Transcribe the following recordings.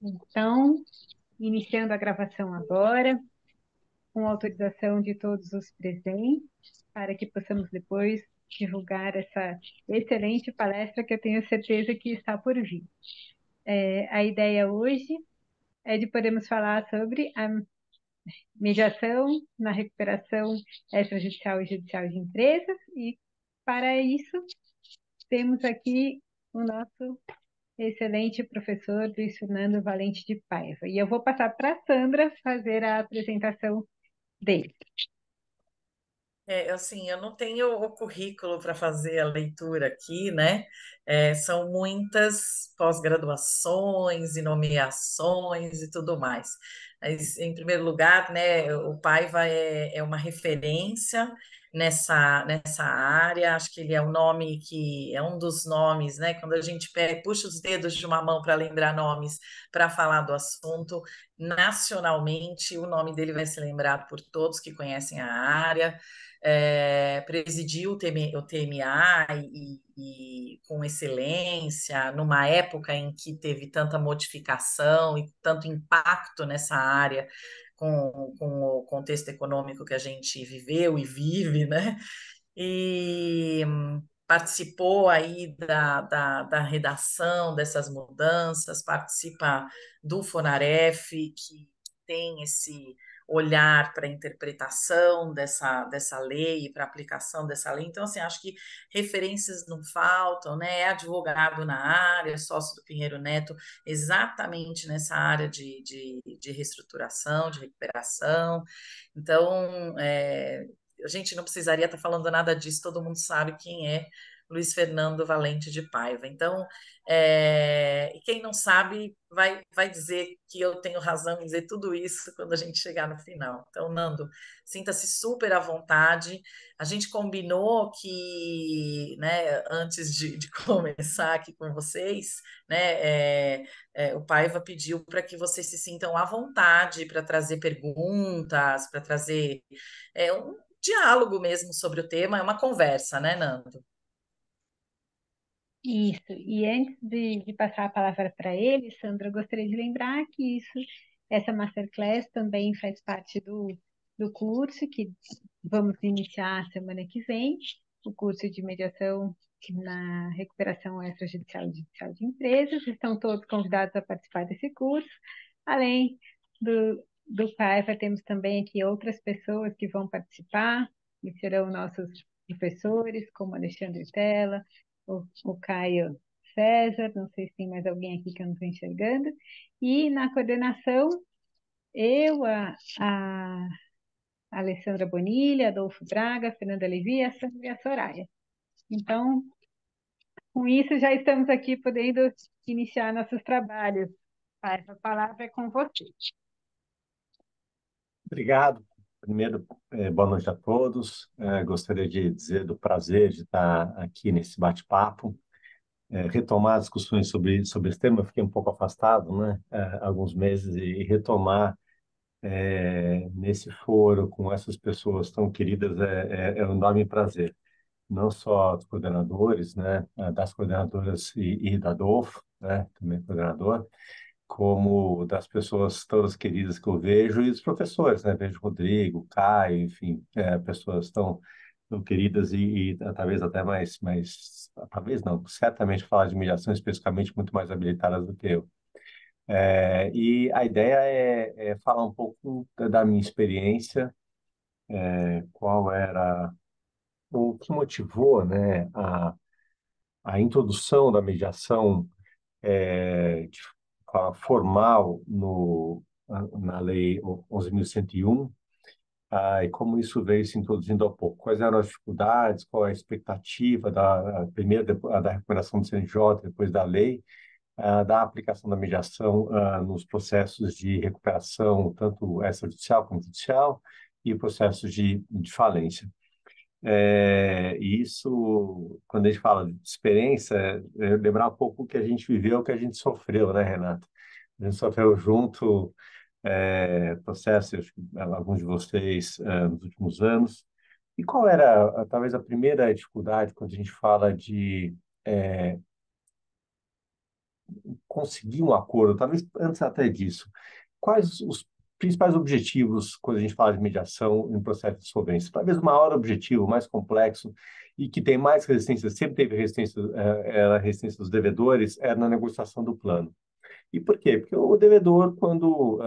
Então, iniciando a gravação agora, com autorização de todos os presentes, para que possamos depois divulgar essa excelente palestra que eu tenho certeza que está por vir. A ideia hoje é de podermos falar sobre a mediação na recuperação extrajudicial e judicial de empresas, e para isso temos aqui o nosso excelente professor Luiz Fernando Valente de Paiva. E eu vou passar para a Sandra fazer a apresentação dele. Assim, eu não tenho o currículo para fazer a leitura aqui, né? São muitas pós-graduações e nomeações e tudo mais. Mas, em primeiro lugar, né, o Paiva é uma referência nessa área. Acho que ele é um nome que é um dos nomes, né? Quando a gente puxa os dedos de uma mão para lembrar nomes para falar do assunto, nacionalmente, o nome dele vai ser lembrado por todos que conhecem a área. Presidiu o TMA e com excelência, numa época em que teve tanta modificação e tanto impacto nessa área, com o contexto econômico que a gente viveu e vive, né? E participou aí da redação dessas mudanças, participa do Fonaref, que tem esse olhar para a interpretação dessa lei e para a aplicação dessa lei. Então, assim, acho que referências não faltam, né? É advogado na área, sócio do Pinheiro Neto, exatamente nessa área de reestruturação, de recuperação. Então, a gente não precisaria estar falando nada disso, todo mundo sabe quem é Luiz Fernando Valente de Paiva. Então, e quem não sabe vai dizer que eu tenho razão em dizer tudo isso quando a gente chegar no final. Então, Nando, sinta-se super à vontade. A gente combinou que, né, antes de começar aqui com vocês, né, o Paiva pediu para que vocês se sintam à vontade para trazer perguntas, para trazer um diálogo mesmo sobre o tema, é uma conversa, né, Nando? Isso. E antes de passar a palavra para ele, Sandra, eu gostaria de lembrar que essa Masterclass também faz parte do curso que vamos iniciar semana que vem, o curso de mediação na recuperação extrajudicial e judicial de empresas. Estão todos convidados a participar desse curso. Além do PAEVA, temos também aqui outras pessoas que vão participar, e serão nossos professores, como Alexandre Tella, o Caio César, não sei se tem mais alguém aqui que eu não estou enxergando. E na coordenação, eu, a Alessandra Bonilha, Adolfo Braga, Fernanda Levi, a Sandra e a Soraya. Então, com isso, já estamos aqui podendo iniciar nossos trabalhos. A palavra é com você. Obrigado. Primeiro, boa noite a todos. Gostaria de dizer do prazer de estar aqui nesse bate-papo, retomar discussões sobre esse tema. Eu fiquei um pouco afastado, né, há alguns meses, e retomar nesse foro com essas pessoas tão queridas é um enorme prazer. Não só dos coordenadores, né, das coordenadoras e da Adolfo, né, também coordenador, como das pessoas todas queridas que eu vejo e dos professores, né? Vejo Rodrigo, Caio, enfim, pessoas tão queridas e talvez até talvez não, certamente falar de mediação especificamente muito mais habilitadas do que eu. E a ideia é falar um pouco da minha experiência, qual era o que motivou, né, a introdução da mediação de forma formal na Lei 11.101, e como isso veio se introduzindo ao pouco. Quais eram as dificuldades, qual é a expectativa primeiro da recuperação do CNJ, depois da lei, da aplicação da mediação nos processos de recuperação, tanto extrajudicial como judicial, e processos de falência. E isso, quando a gente fala de experiência, lembrar um pouco o que a gente viveu, o que a gente sofreu, né, Renata? A gente sofreu junto processos, alguns de vocês, nos últimos anos. E qual era, talvez, a primeira dificuldade quando a gente fala de conseguir um acordo, talvez antes até disso, quais os principais objetivos quando a gente fala de mediação em processo de solvência? Talvez o maior objetivo, mais complexo e que tem mais resistência, sempre teve resistência, era a resistência dos devedores, era na negociação do plano. E por quê? Porque o devedor, quando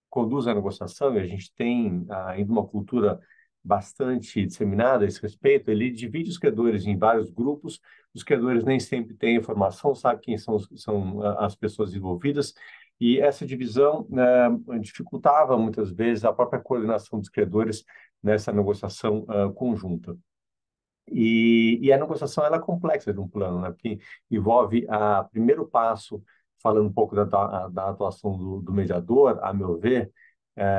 conduz a negociação, e a gente tem ainda uma cultura bastante disseminada a esse respeito, ele divide os credores em vários grupos, os credores nem sempre têm informação, sabe quem são as pessoas envolvidas, e essa divisão dificultava muitas vezes a própria coordenação dos credores nessa negociação conjunta. E a negociação ela é complexa de um plano, né? Porque envolve a primeiro passo, falando um pouco da atuação do mediador, a meu ver,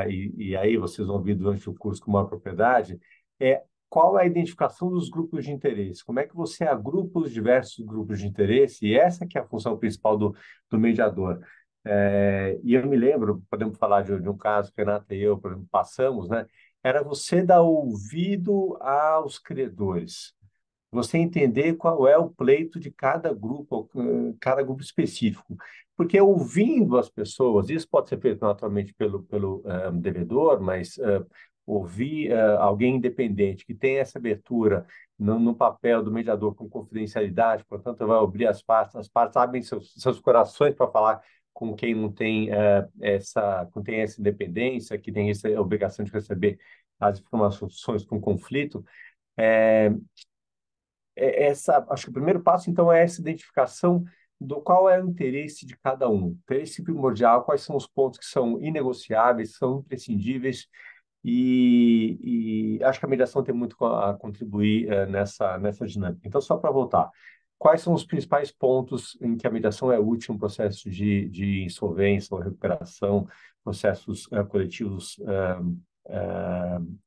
e aí vocês vão ouvir durante o curso com uma propriedade, é qual é a identificação dos grupos de interesse, como é que você agrupa os diversos grupos de interesse, e essa que é a função principal do mediador. E eu me lembro, podemos falar de um caso que a Renata e eu, por exemplo, passamos, né? Era você dar ouvido aos credores, você entender qual é o pleito de cada grupo específico. Porque ouvindo as pessoas, isso pode ser feito naturalmente pelo devedor, mas ouvir alguém independente que tem essa abertura no papel do mediador com confidencialidade, portanto, vai abrir as partes abrem seus corações para falar com quem não tem essa independência, que tem essa obrigação de receber as informações com conflito. É, acho que o primeiro passo, então, é essa identificação do qual é o interesse de cada um. Interesse primordial, quais são os pontos que são inegociáveis, são imprescindíveis, e acho que a mediação tem muito a contribuir nessa dinâmica. Então, só para voltar, quais são os principais pontos em que a mediação é útil no processo de insolvência ou recuperação, processos coletivos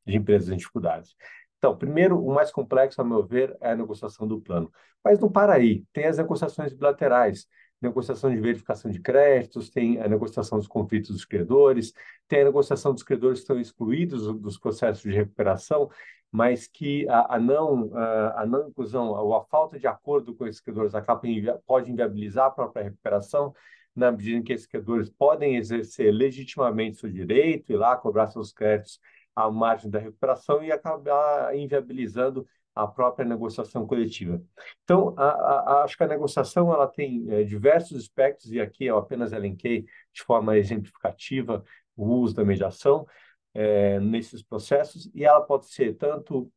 de empresas em dificuldades? Então, primeiro, o mais complexo, a meu ver, é a negociação do plano. Mas não para aí. Tem as negociações bilaterais, negociação de verificação de créditos, tem a negociação dos conflitos dos credores, tem a negociação dos credores que estão excluídos dos processos de recuperação, mas que a não inclusão, ou a falta de acordo com esses credores pode inviabilizar a própria recuperação, na medida em que esses credores podem exercer legitimamente seu direito, ir lá cobrar seus créditos à margem da recuperação e acabar inviabilizando a própria negociação coletiva. Então, acho que a negociação ela tem diversos aspectos, e aqui eu apenas elenquei de forma exemplificativa o uso da mediação nesses processos, e ela pode ser tanto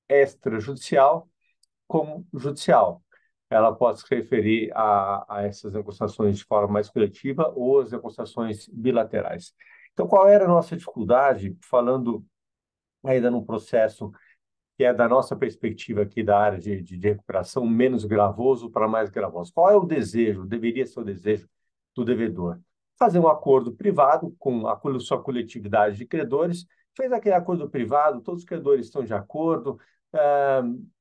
extrajudicial como judicial. Ela pode se referir a essas negociações de forma mais coletiva ou as negociações bilaterais. Então, qual era a nossa dificuldade, falando ainda num processo que é da nossa perspectiva aqui da área de recuperação, menos gravoso para mais gravoso? Qual é o desejo, deveria ser o desejo do devedor? Fazer um acordo privado com a sua coletividade de credores, fez aquele acordo privado, todos os credores estão de acordo,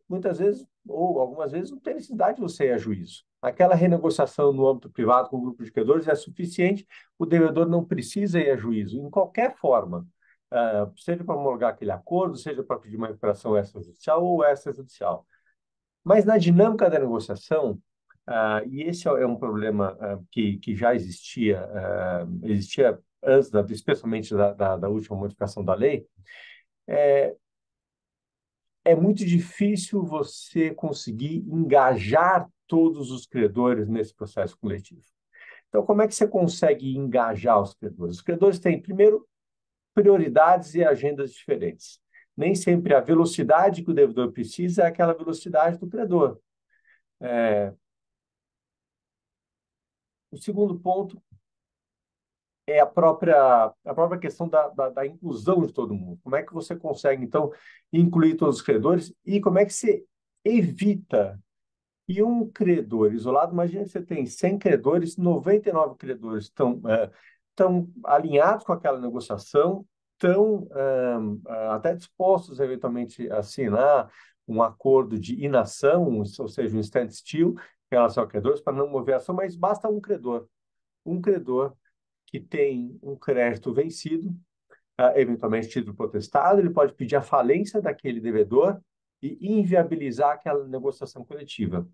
muitas vezes, ou algumas vezes, não tem necessidade de você ir a juízo. Aquela renegociação no âmbito privado com o grupo de credores é suficiente, o devedor não precisa ir a juízo, em qualquer forma, seja para homologar aquele acordo, seja para pedir uma recuperação extrajudicial ou extrajudicial. Mas na dinâmica da negociação, e esse é um problema que já existia antes, especialmente da última modificação da lei, é muito difícil você conseguir engajar todos os credores nesse processo coletivo. Então, como é que você consegue engajar os credores? Os credores têm, primeiro, prioridades e agendas diferentes. Nem sempre a velocidade que o devedor precisa é aquela velocidade do credor. O segundo ponto é a própria questão da inclusão de todo mundo. Como é que você consegue, então, incluir todos os credores e como é que você evita que um credor isolado, imagina que você tem 100 credores, 99 credores estão alinhados com aquela negociação, estão até dispostos, eventualmente, a assinar um acordo de inação, ou seja, um standstill em relação a credores, para não mover a ação, mas basta um credor que tem um crédito vencido, eventualmente título protestado, ele pode pedir a falência daquele devedor e inviabilizar aquela negociação coletiva.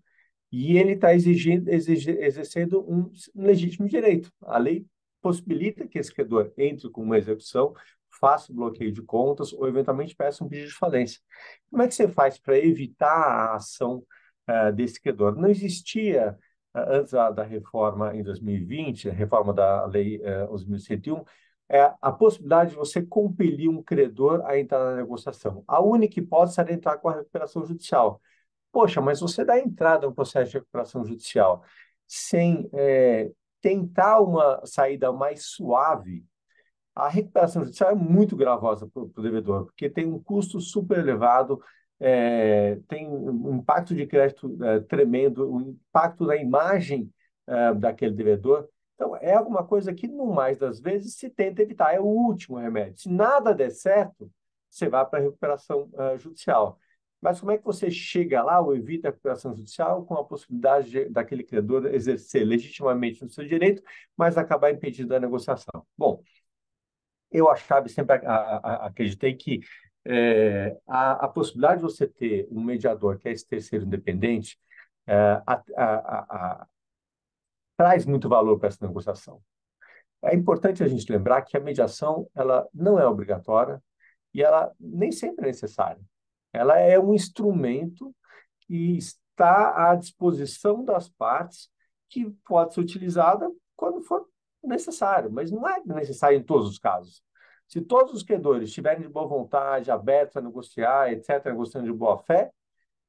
E ele está exercendo um legítimo direito. A lei possibilita que esse credor entre com uma execução, faça o bloqueio de contas ou, eventualmente, peça um pedido de falência. Como é que você faz para evitar a ação desse credor? Não existia, antes da reforma em 2020, a reforma da Lei 11.101, a possibilidade de você compelir um credor a entrar na negociação. A única hipótese era entrar com a recuperação judicial. Poxa, mas você dá entrada no processo de recuperação judicial sem tentar uma saída mais suave. A recuperação judicial é muito gravosa para o devedor, porque tem um custo super elevado, tem um impacto de crédito tremendo, um impacto na imagem daquele devedor. Então, é alguma coisa que, no mais das vezes, se tenta evitar. É o último remédio. Se nada der certo, você vai para a recuperação judicial. Mas como é que você chega lá ou evita a recuperação judicial com a possibilidade daquele credor exercer legitimamente o seu direito, mas acabar impedindo a negociação? Bom, eu achava e sempre acreditei que a possibilidade de você ter um mediador que é esse terceiro independente traz muito valor para essa negociação. É importante a gente lembrar que a mediação ela não é obrigatória e ela nem sempre é necessária. Ela é um instrumento que está à disposição das partes que pode ser utilizada quando for necessário, mas não é necessário em todos os casos. Se todos os credores estiverem de boa vontade, abertos a negociar, etc., negociando de boa fé,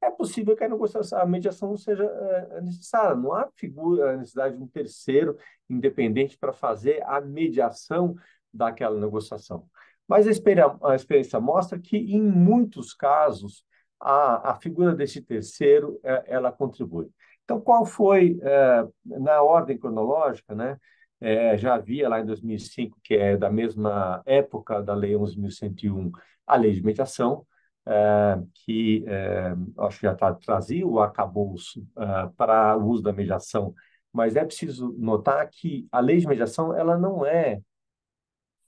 é possível que a mediação não seja necessária. Não há a necessidade de um terceiro independente para fazer a mediação daquela negociação. Mas a experiência mostra que, em muitos casos, a figura desse terceiro ela contribui. Então, qual foi, na ordem cronológica, né? Já havia lá em 2005, que é da mesma época da Lei 11.101, a lei de mediação, que acho que já trazia o arcabouço para o uso da mediação, mas é preciso notar que a lei de mediação ela não é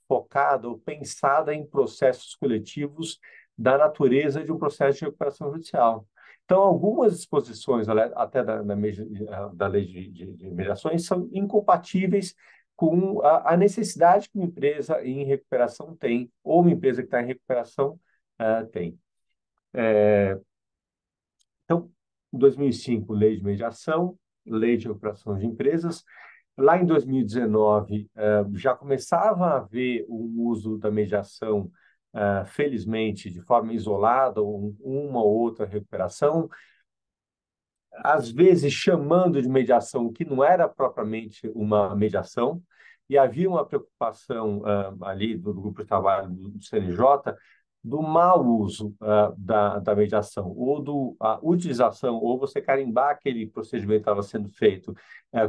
focada ou pensada em processos coletivos da natureza de um processo de recuperação judicial. Então, algumas disposições até da lei de mediações são incompatíveis com a necessidade que uma empresa em recuperação tem, ou uma empresa que está em recuperação tem. Então, em 2005, lei de mediação, lei de recuperação de empresas. Lá em 2019, já começava a haver o uso da mediação, felizmente, de forma isolada, ou uma ou outra recuperação, às vezes chamando de mediação o que não era propriamente uma mediação, e havia uma preocupação ali do grupo de trabalho do CNJ do mau uso da mediação, ou a utilização, ou você carimbar aquele procedimento que estava sendo feito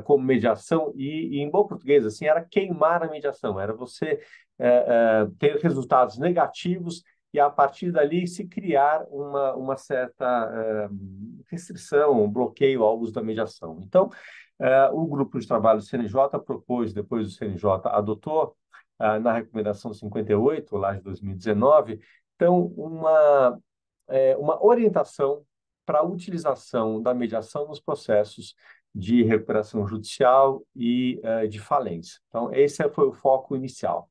como mediação, e em bom português, assim, era queimar a mediação, era você ter resultados negativos e, a partir dali, se criar uma certa restrição, um bloqueio ao uso da mediação. Então, o grupo de trabalho do CNJ propôs, depois o CNJ adotou, na recomendação 58, lá de 2019, então, uma orientação para a utilização da mediação nos processos de recuperação judicial e de falência. Então, esse foi o foco inicial.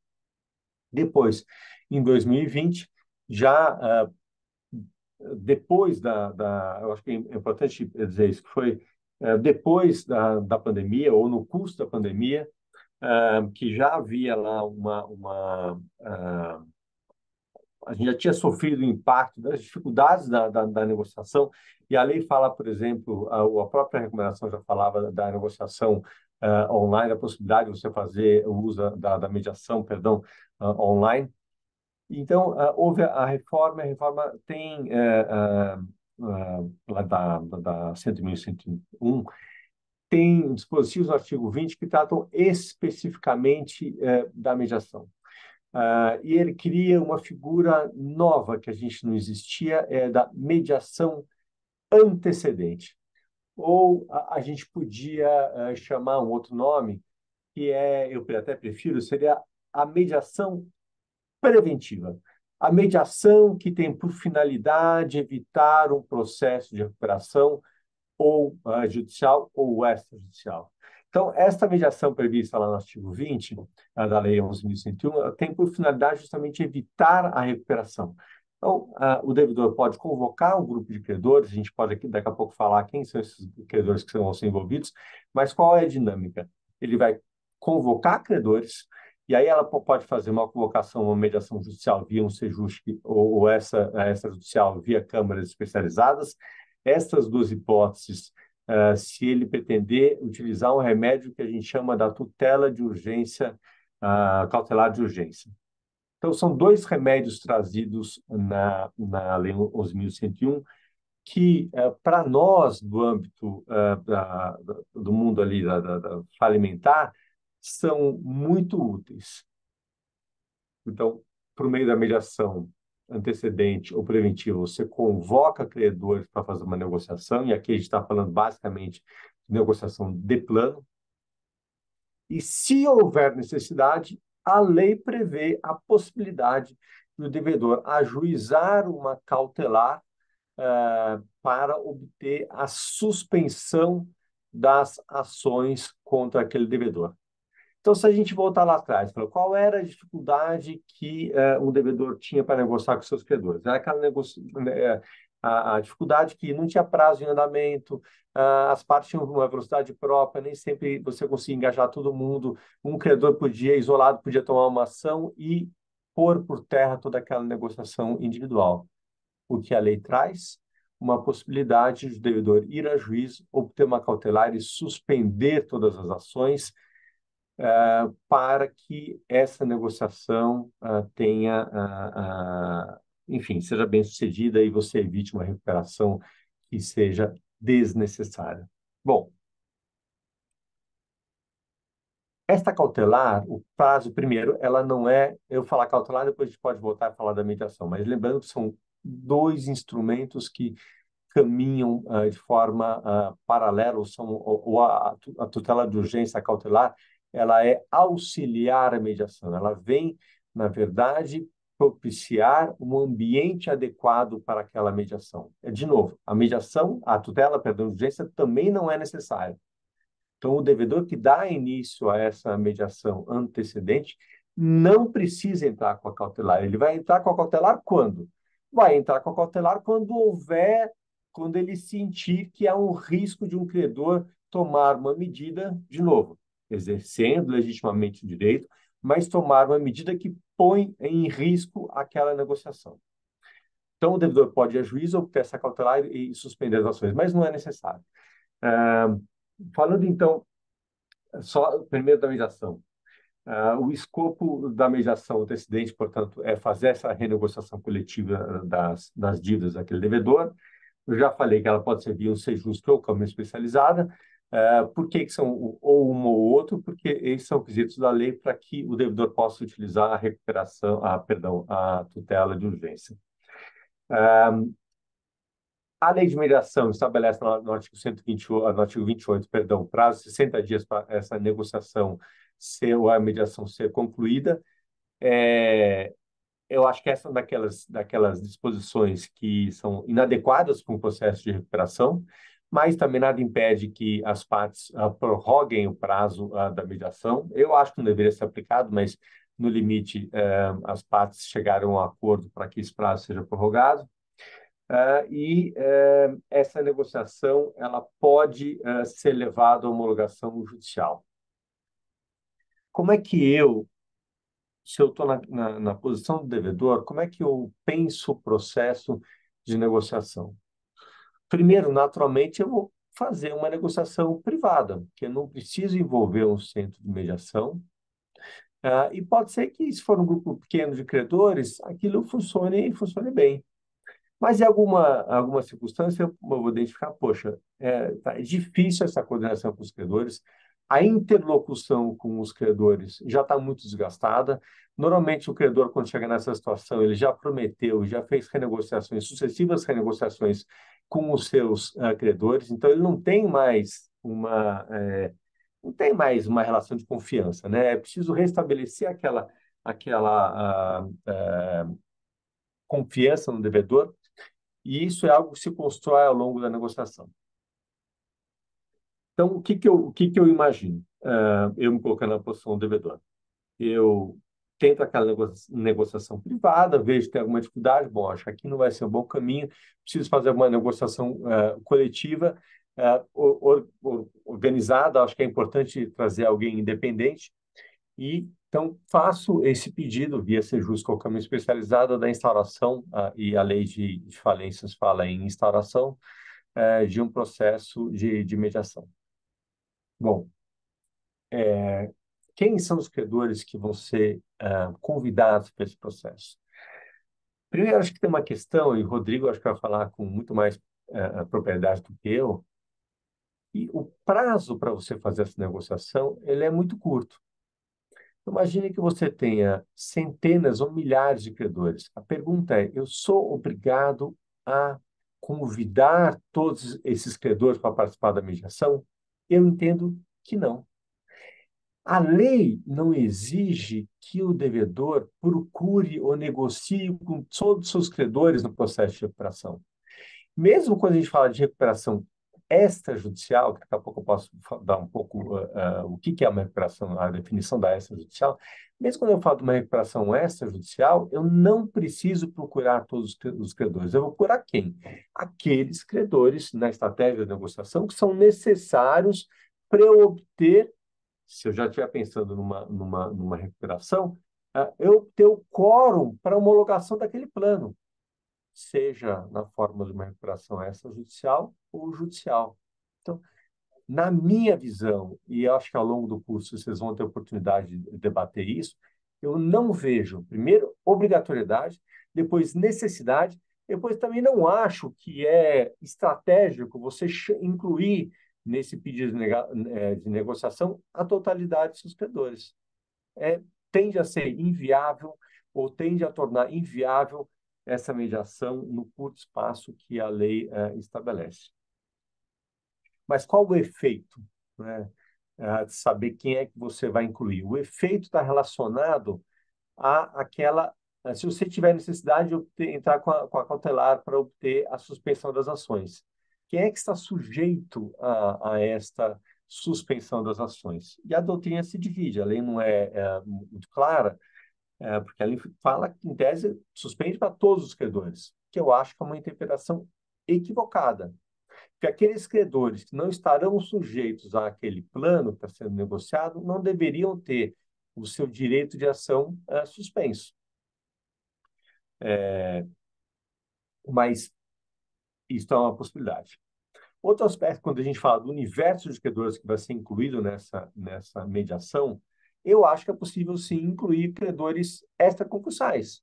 Depois, em 2020, já depois eu acho que é importante dizer isso, que foi depois da pandemia, ou no curso da pandemia, que já havia lá a gente já tinha sofrido o impacto das dificuldades da negociação, e a lei fala, por exemplo, a própria recomendação já falava da negociação online, a possibilidade de você fazer o uso da mediação, perdão, online. Então, houve a reforma tem, lá da 101, tem dispositivos no artigo 20 que tratam especificamente da mediação. E ele cria uma figura nova que a gente não existia, da mediação antecedente. Ou a gente podia chamar um outro nome, que eu até prefiro, seria a mediação preventiva. A mediação que tem por finalidade evitar um processo de recuperação ou judicial ou extrajudicial. Então, esta mediação prevista lá no artigo 20 da Lei 11.101, ela tem por finalidade justamente evitar a recuperação. Então, o devedor pode convocar um grupo de credores, a gente pode aqui daqui a pouco falar quem são esses credores que vão ser envolvidos, mas qual é a dinâmica? Ele vai convocar credores, e aí ela pode fazer uma convocação, uma mediação judicial via um SEJUSC ou essa extrajudicial via câmaras especializadas. Essas duas hipóteses, se ele pretender utilizar um remédio que a gente chama da tutela de urgência, cautelar de urgência. Então, são dois remédios trazidos na Lei 11.101 que, para nós, do âmbito do mundo ali da falimentar, são muito úteis. Então, por meio da mediação antecedente ou preventiva, você convoca credores para fazer uma negociação, e aqui a gente está falando basicamente de negociação de plano, e se houver necessidade, a lei prevê a possibilidade do devedor ajuizar uma cautelar para obter a suspensão das ações contra aquele devedor. Então, se a gente voltar lá atrás, qual era a dificuldade que um devedor tinha para negociar com seus credores? Era aquela a dificuldade que não tinha prazo em andamento, as partes tinham uma velocidade própria, nem sempre você conseguia engajar todo mundo, um credor podia, isolado, podia tomar uma ação e pôr por terra toda aquela negociação individual. O que a lei traz? Uma possibilidade de o devedor ir a juízo, obter uma cautelar e suspender todas as ações, para que essa negociação tenha, enfim, seja bem sucedida e você evite uma recuperação que seja desnecessária. Bom, esta cautelar, o prazo, primeiro, ela não é, eu falar cautelar, depois a gente pode voltar a falar da mediação, mas lembrando que são dois instrumentos que caminham de forma paralela, ou a tutela de urgência cautelar, ela é auxiliar a mediação. Ela vem, na verdade, propiciar um ambiente adequado para aquela mediação. De novo, a mediação, a tutela, perdão, de urgência também não é necessária. Então, o devedor que dá início a essa mediação antecedente não precisa entrar com a cautelar. Ele vai entrar com a cautelar quando? Vai entrar com a cautelar quando ele sentir que há um risco de um credor tomar uma medida, de novo, exercendo legitimamente o direito, mas tomar uma medida que põe em risco aquela negociação. Então, o devedor pode ir a juízo, obter essa cautelar e suspender as ações, mas não é necessário. Falando, então, só primeiro da mediação. O escopo da mediação antecedente, portanto, é fazer essa renegociação coletiva das dívidas daquele devedor. Eu já falei que ela pode ser via um SEJUSC ou câmara especializada. Por que são ou um ou outro? Porque esses são quesitos da lei para que o devedor possa utilizar a recuperação, a tutela de urgência. A lei de mediação estabelece no artigo 128, no artigo 28, perdão, prazo de 60 dias para essa negociação ou a mediação ser concluída. Eu acho que essa é uma daquelas disposições que são inadequadas para um processo de recuperação, mas também nada impede que as partes prorroguem o prazo da mediação. Eu acho que não deveria ser aplicado, mas no limite as partes chegaram a um acordo para que esse prazo seja prorrogado. Essa negociação ela pode ser levada à homologação judicial. Como é que se eu estou na posição do devedor, como é que eu penso o processo de negociação? Primeiro, naturalmente, eu vou fazer uma negociação privada, que eu não preciso envolver um centro de mediação. E pode ser que, se for um grupo pequeno de credores, aquilo funcione bem. Mas em alguma circunstância eu vou identificar, poxa, é difícil essa coordenação com os credores, a interlocução com os credores já está muito desgastada. Normalmente o credor, quando chega nessa situação, ele já prometeu, já fez sucessivas renegociações com os seus credores, então ele não tem mais uma relação de confiança, né? É preciso restabelecer aquela confiança no devedor, e isso é algo que se constrói ao longo da negociação. Então, o que que eu imagino? Eu me colocando na posição do devedor. Eu tento aquela negociação privada, vejo que tem alguma dificuldade, bom, acho que aqui não vai ser um bom caminho, preciso fazer uma negociação coletiva, organizada, acho que é importante trazer alguém independente, e então faço esse pedido via Sejus, que é o caminho especializado da instauração, e a lei de falências fala em instauração de um processo de mediação. Bom, quem são os credores que vão ser convidados para esse processo? Primeiro, acho que tem uma questão, e o Rodrigo acho que vai falar com muito mais propriedade do que eu, e o prazo para você fazer essa negociação, ele é muito curto. Imagine que você tenha centenas ou milhares de credores. A pergunta é, eu sou obrigado a convidar todos esses credores para participar da mediação? Eu entendo que não. A lei não exige que o devedor procure ou negocie com todos os seus credores no processo de recuperação. Mesmo quando a gente fala de recuperação extrajudicial, que daqui a pouco eu posso dar um pouco o que que é uma recuperação, a definição da extrajudicial, mesmo quando eu falo de uma recuperação extrajudicial, eu não preciso procurar todos os credores. Eu vou procurar quem? Aqueles credores na estratégia de negociação que são necessários para eu obter, se eu já estiver pensando numa recuperação, eu ter o quórum para homologação daquele plano, seja na forma de uma recuperação extrajudicial ou judicial. Então, na minha visão, e eu acho que ao longo do curso vocês vão ter oportunidade de debater isso, eu não vejo, primeiro, obrigatoriedade, depois necessidade, depois também não acho que é estratégico você incluir nesse pedido de negociação a totalidade dos seus credores. É, tende a ser inviável ou tende a tornar inviável essa mediação no curto espaço que a lei estabelece. Mas qual o efeito, né, de saber quem é que você vai incluir? O efeito está relacionado a aquela. Se você tiver necessidade de entrar com a cautelar para obter a suspensão das ações, quem é que está sujeito a esta suspensão das ações? E a doutrina se divide, a lei não é muito clara, porque a lei fala que, em tese, suspende para todos os credores, que eu acho que é uma interpretação equivocada. Porque aqueles credores que não estarão sujeitos àquele plano que está sendo negociado não deveriam ter o seu direito de ação suspenso. Mas isso é uma possibilidade. Outro aspecto, quando a gente fala do universo de credores que vai ser incluído nessa mediação, eu acho que é possível, sim, incluir credores extraconcursais.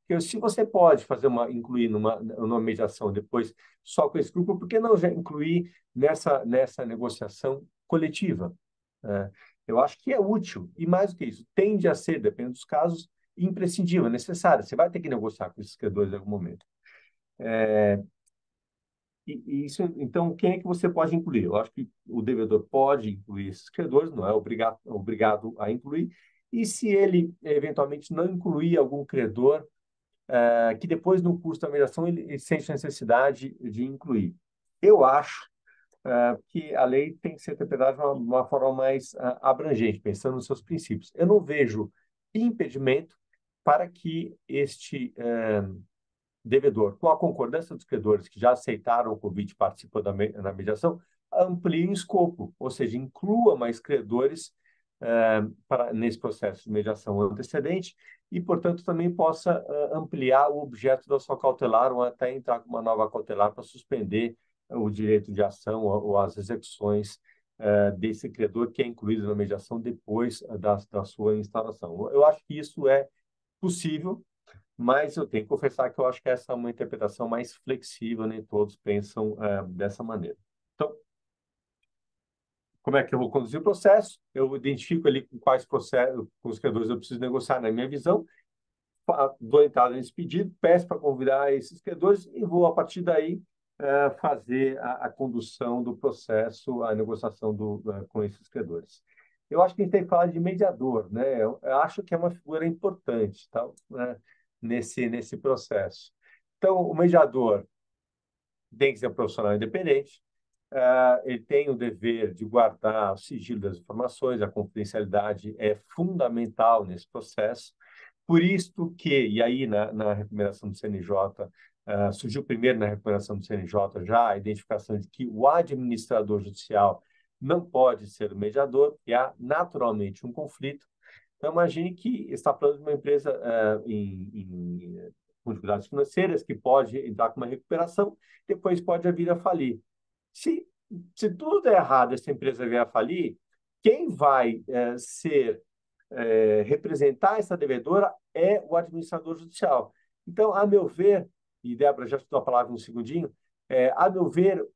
Porque se você pode incluir numa mediação depois só com esse grupo, por que não já incluir nessa negociação coletiva? Eu acho que é útil. E mais do que isso, tende a ser, dependendo dos casos, imprescindível, necessário. Você vai ter que negociar com esses credores em algum momento. E isso, então, quem é que você pode incluir? Eu acho que o devedor pode incluir esses credores, não é obrigado a incluir. E se ele, eventualmente, não incluir algum credor, que depois, no curso da mediação, ele sente a necessidade de incluir. Eu acho que a lei tem que ser interpretada de uma forma mais abrangente, pensando nos seus princípios. Eu não vejo impedimento para que este devedor, com a concordância dos credores que já aceitaram o convite e participam na mediação, amplie o escopo, ou seja, inclua mais credores nesse processo de mediação antecedente e, portanto, também possa ampliar o objeto da sua cautelar ou até entrar com uma nova cautelar para suspender o direito de ação ou as execuções desse credor que é incluído na mediação depois da sua instalação. Eu acho que isso é possível, mas eu tenho que confessar que eu acho que essa é uma interpretação mais flexível, nem todos pensam dessa maneira. Então, como é que eu vou conduzir o processo? Eu identifico ali com quais processos, com os credores eu preciso negociar, na minha visão, dou entrada nesse pedido, peço para convidar esses credores e vou, a partir daí, fazer a condução do processo, a negociação com esses credores. Eu acho que a gente tem que falar de mediador, né? Eu acho que é uma figura importante, tá? Nesse processo. Então, o mediador tem que ser um profissional independente, ele tem o dever de guardar o sigilo das informações, a confidencialidade é fundamental nesse processo. Por isso que, e aí na recomendação do CNJ, surgiu primeiro na recomendação do CNJ já a identificação de que o administrador judicial não pode ser o mediador, e há naturalmente um conflito. Então, imagine que está falando de uma empresa com dificuldades financeiras que pode entrar com uma recuperação, depois pode vir a falir. Se, se tudo der errado, essa empresa vier a falir, quem vai representar essa devedora é o administrador judicial. Então, a meu ver, e Débora já te dou a palavra um segundinho, a meu ver,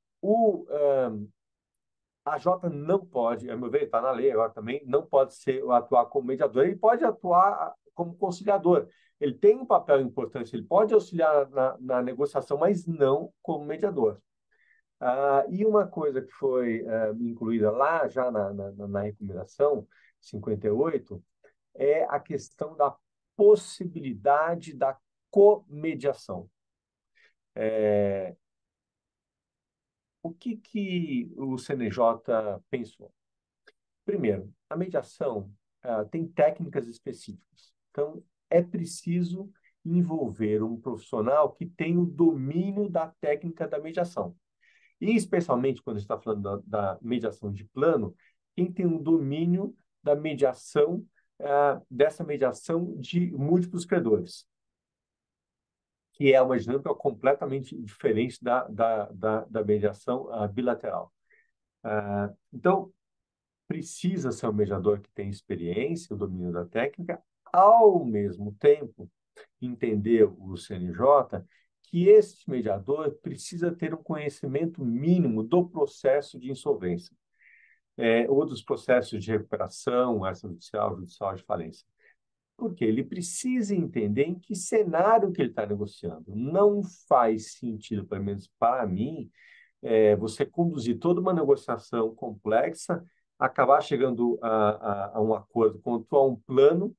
a Jota não pode, a meu ver, está na lei agora também, não pode atuar como mediador, ele pode atuar como conciliador. Ele tem um papel importante, ele pode auxiliar na negociação, mas não como mediador. E uma coisa que foi incluída lá, já na recomendação 58, é a questão da possibilidade da comediação. O que o CNJ pensou? Primeiro, a mediação tem técnicas específicas. Então, é preciso envolver um profissional que tem o domínio da técnica da mediação. E, especialmente, quando a gente está falando da mediação de plano, quem tem um domínio da mediação, dessa mediação de múltiplos credores, que é uma dinâmica completamente diferente da mediação bilateral. Então, precisa ser um mediador que tem experiência, o domínio da técnica, ao mesmo tempo, entender o CNJ que esse mediador precisa ter um conhecimento mínimo do processo de insolvência, ou dos processos de recuperação, extrajudicial, judicial de falência. Porque ele precisa entender em que cenário que ele está negociando. Não faz sentido, pelo menos para mim, você conduzir toda uma negociação complexa, acabar chegando a um acordo quanto a um plano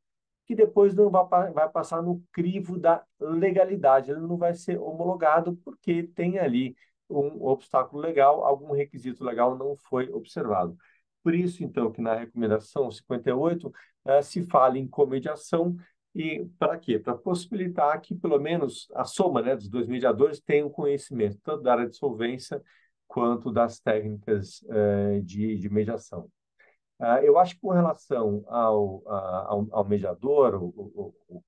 que depois não vai passar no crivo da legalidade, ele não vai ser homologado porque tem ali um obstáculo legal, algum requisito legal não foi observado. Por isso, então, que na recomendação 58 se fala em comediação e para quê? Para possibilitar que, pelo menos, a soma, né, dos dois mediadores tenham conhecimento, tanto da área de solvência quanto das técnicas de mediação. Eu acho que com relação ao mediador,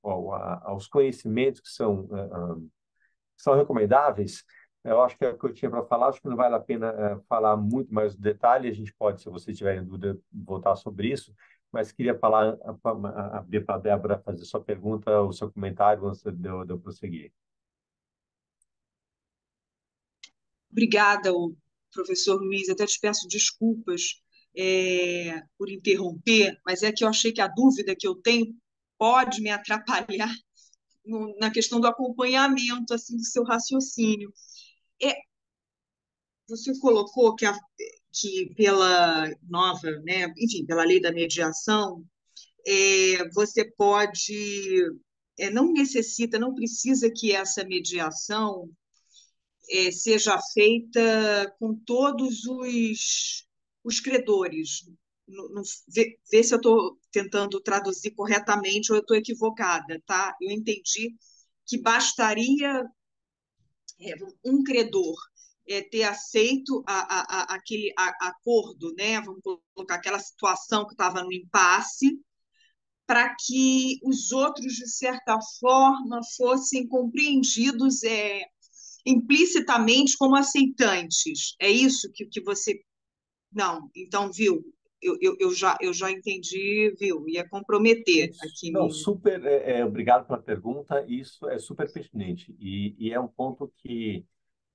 aos conhecimentos que são recomendáveis, eu acho que é o que eu tinha para falar. Acho que não vale a pena falar muito mais do detalhe. A gente pode, se vocês tiverem dúvida, voltar sobre isso. Mas queria abrir para a Débora fazer sua pergunta, o seu comentário, antes de eu prosseguir. Obrigada, professor Luiz. Até te peço desculpas por interromper, mas é que eu achei que a dúvida que eu tenho pode me atrapalhar na questão do acompanhamento assim, do seu raciocínio. Você colocou que pela nova, né, enfim, pela lei da mediação, você pode, não necessita, não precisa que essa mediação seja feita com todos os credores. Vê se eu estou tentando traduzir corretamente ou eu estou equivocada, tá? Eu entendi que bastaria um credor ter aceito aquele acordo, né? Vamos colocar aquela situação que estava no impasse, para que os outros, de certa forma, fossem compreendidos implicitamente como aceitantes. É isso que você... Não, então, viu? Eu já entendi, viu? Ia comprometer aqui. Não, super, obrigado pela pergunta. Isso é super pertinente e é um ponto que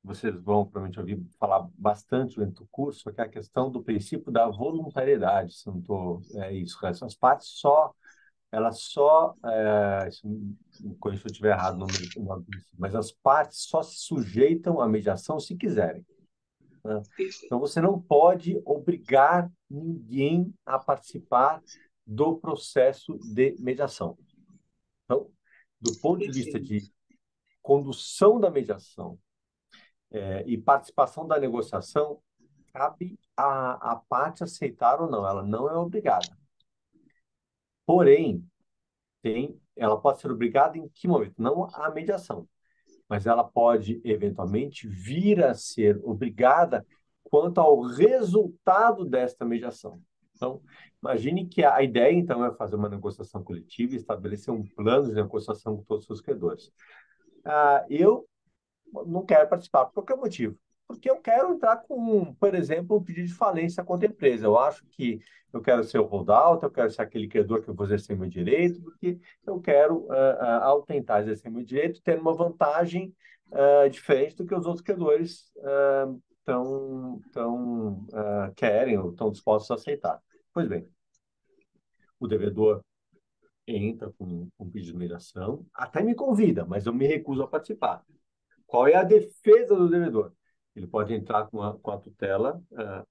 vocês vão provavelmente ouvir falar bastante durante o curso, que é a questão do princípio da voluntariedade. Se não estou, isso, essas partes corrija se eu estiver errado no princípio, mas as partes só se sujeitam à mediação se quiserem, né? Então, você não pode obrigar ninguém a participar do processo de mediação. Então, do ponto de vista de condução da mediação e participação da negociação, cabe a parte aceitar ou não, ela não é obrigada. Porém, ela pode ser obrigada em que momento? Não a mediação, mas ela pode, eventualmente, vir a ser obrigada quanto ao resultado desta mediação. Então, imagine que a ideia, então, é fazer uma negociação coletiva e estabelecer um plano de negociação com todos os seus credores. Eu não quero participar por qualquer motivo. Porque eu quero entrar com, por exemplo, um pedido de falência contra a empresa. Eu acho que eu quero ser o holdout, eu quero ser aquele credor que eu vou exercer meu direito, porque eu quero, ao tentar exercer meu direito, ter uma vantagem diferente do que os outros credores querem ou estão dispostos a aceitar. Pois bem, o devedor entra com um pedido de mediação, até me convida, mas eu me recuso a participar. Qual é a defesa do devedor? Ele pode entrar com a tutela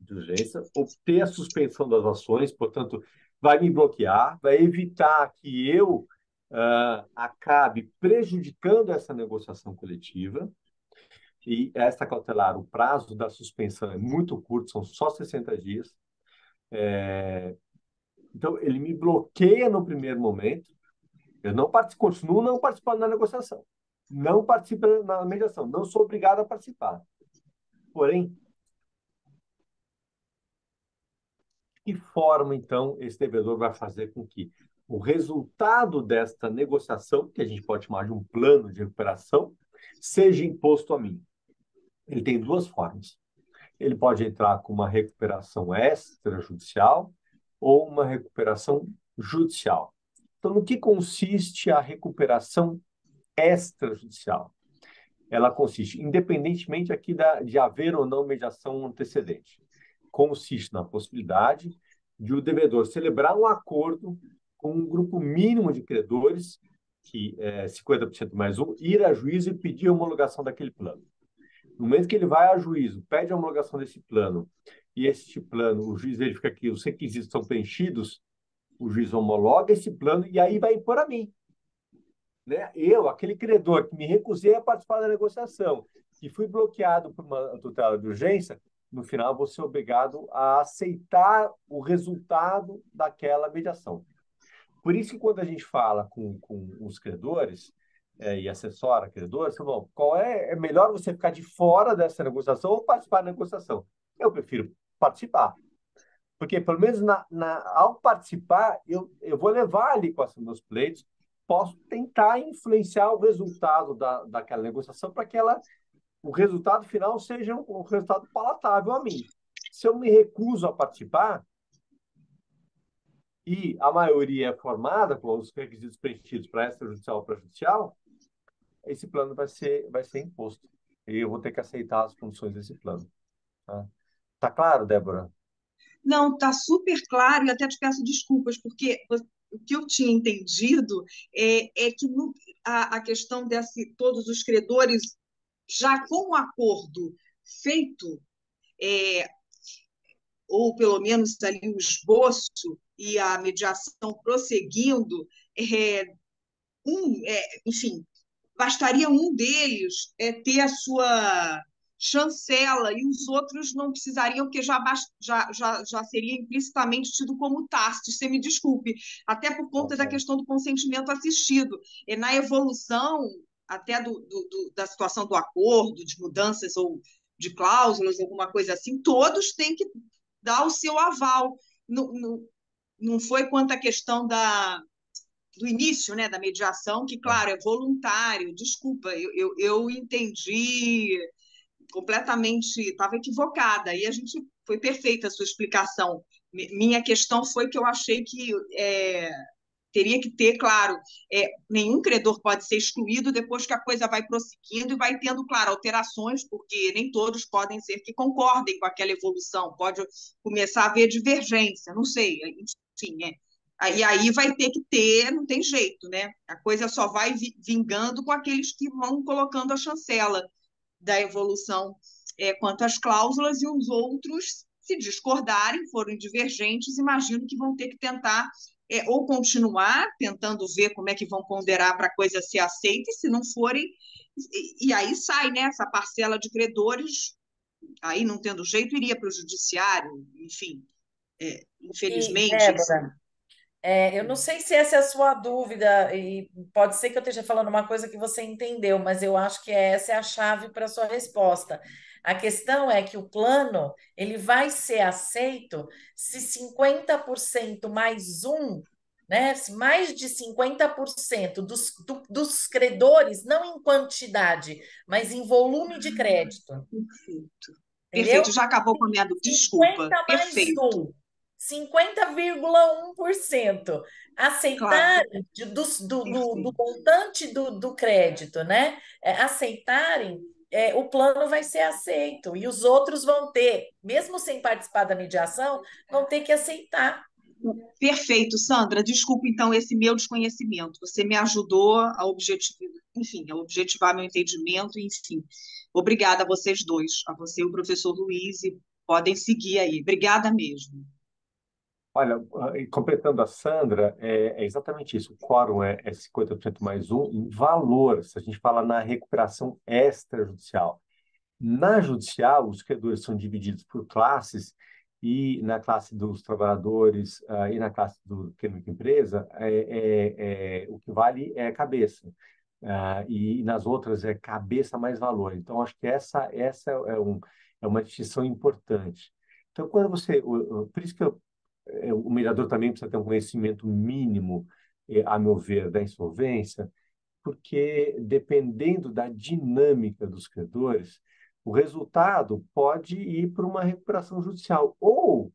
de urgência, obter a suspensão das ações, portanto, vai me bloquear, vai evitar que eu acabe prejudicando essa negociação coletiva. E esta cautelar, o prazo da suspensão é muito curto, são só 60 dias. Então, ele me bloqueia no primeiro momento, eu não participo, continuo não participando da negociação, não participo na mediação, não sou obrigado a participar. Porém, que forma, então, esse devedor vai fazer com que o resultado desta negociação, que a gente pode chamar de um plano de recuperação, seja imposto a mim? Ele tem duas formas. Ele pode entrar com uma recuperação extrajudicial ou uma recuperação judicial. Então, no que consiste a recuperação extrajudicial? Ela consiste, independentemente aqui de haver ou não mediação antecedente, consiste na possibilidade de o devedor celebrar um acordo com um grupo mínimo de credores, que é 50% mais um, ir a juízo e pedir a homologação daquele plano. No momento que ele vai a juízo, pede a homologação desse plano, e este plano, o juiz verifica que os requisitos estão preenchidos, o juiz homologa esse plano e aí vai impor a mim. Né? Eu, aquele credor que me recusei a participar da negociação, que fui bloqueado por uma tutela de urgência, no final vou ser obrigado a aceitar o resultado daquela mediação. Por isso que quando a gente fala com os credores e assessora credores, bom, é melhor você ficar de fora dessa negociação ou participar da negociação? Eu prefiro participar. Porque, pelo menos, ao participar, eu vou levar ali com os meus pleitos, posso tentar influenciar o resultado daquela negociação para que o resultado final seja um resultado palatável a mim. Se eu me recuso a participar e a maioria é formada com os requisitos preenchidos para extrajudicial ou para judicial, esse plano vai ser imposto. E eu vou ter que aceitar as condições desse plano. Tá claro, Débora? Não, está super claro e até te peço desculpas, porque o que eu tinha entendido é que a questão desse todos os credores já com o acordo feito, ou pelo menos ali o esboço e a mediação prosseguindo, enfim, bastaria um deles ter a sua chancela e os outros não precisariam, porque já seria implicitamente tido como tácito. Você me desculpe, até por conta da questão do consentimento assistido. Na evolução até da situação do acordo, de mudanças ou de cláusulas, alguma coisa assim, todos têm que dar o seu aval. Não foi quanto à questão do início, né, da mediação, que, claro, é voluntário. Desculpa, eu entendi completamente, estava equivocada. E foi perfeita a sua explicação. Minha questão foi que eu achei que teria que ter, claro, nenhum credor pode ser excluído depois que a coisa vai prosseguindo e vai tendo, claro, alterações, porque nem todos podem ser que concordem com aquela evolução, pode começar a haver divergência, não sei, enfim, E aí vai ter que ter, não tem jeito, né? A coisa só vai vingando com aqueles que vão colocando a chancela da evolução quanto às cláusulas, e os outros, se discordarem, forem divergentes, imagino que vão ter que tentar ou continuar tentando ver como é que vão ponderar para a coisa ser aceita, e se não forem, e aí sai, né, essa parcela de credores aí não tendo jeito, iria para o judiciário, enfim, E, infelizmente, assim. Débora, eu não sei se essa é a sua dúvida, e pode ser que eu esteja falando uma coisa que você entendeu, mas eu acho que essa é a chave para a sua resposta. A questão é que o plano, ele vai ser aceito se 50% mais um, né? Se mais de 50% dos credores, não em quantidade, mas em volume de crédito, Perfeito. entendeu? Perfeito. Já acabou com a minha dúvida. Desculpa. 50 mais Perfeito. um, 50,1% Claro. aceitarem do Perfeito. montante do crédito, né? Aceitarem, o plano vai ser aceito e os outros vão ter, mesmo sem participar da mediação, vão ter que aceitar. Perfeito, Sandra. Desculpa, então, esse meu desconhecimento. Você me ajudou a objetivar, enfim, a objetivar meu entendimento, enfim. Obrigada a vocês dois, a você e o professor Luiz, e podem seguir aí. Obrigada mesmo. Olha, e completando a Sandra, é exatamente isso. O quórum é 50% mais um em valor, se a gente fala na recuperação extrajudicial. Na judicial, os credores são divididos por classes, e na classe dos trabalhadores e na classe do pequeno microempresa, o que vale é cabeça. E nas outras é cabeça mais valor. Então, acho que essa é uma distinção importante. Então, quando você. Por isso que o mediador também precisa ter um conhecimento mínimo, a meu ver, da insolvência, porque dependendo da dinâmica dos credores, o resultado pode ir para uma recuperação judicial. Ou,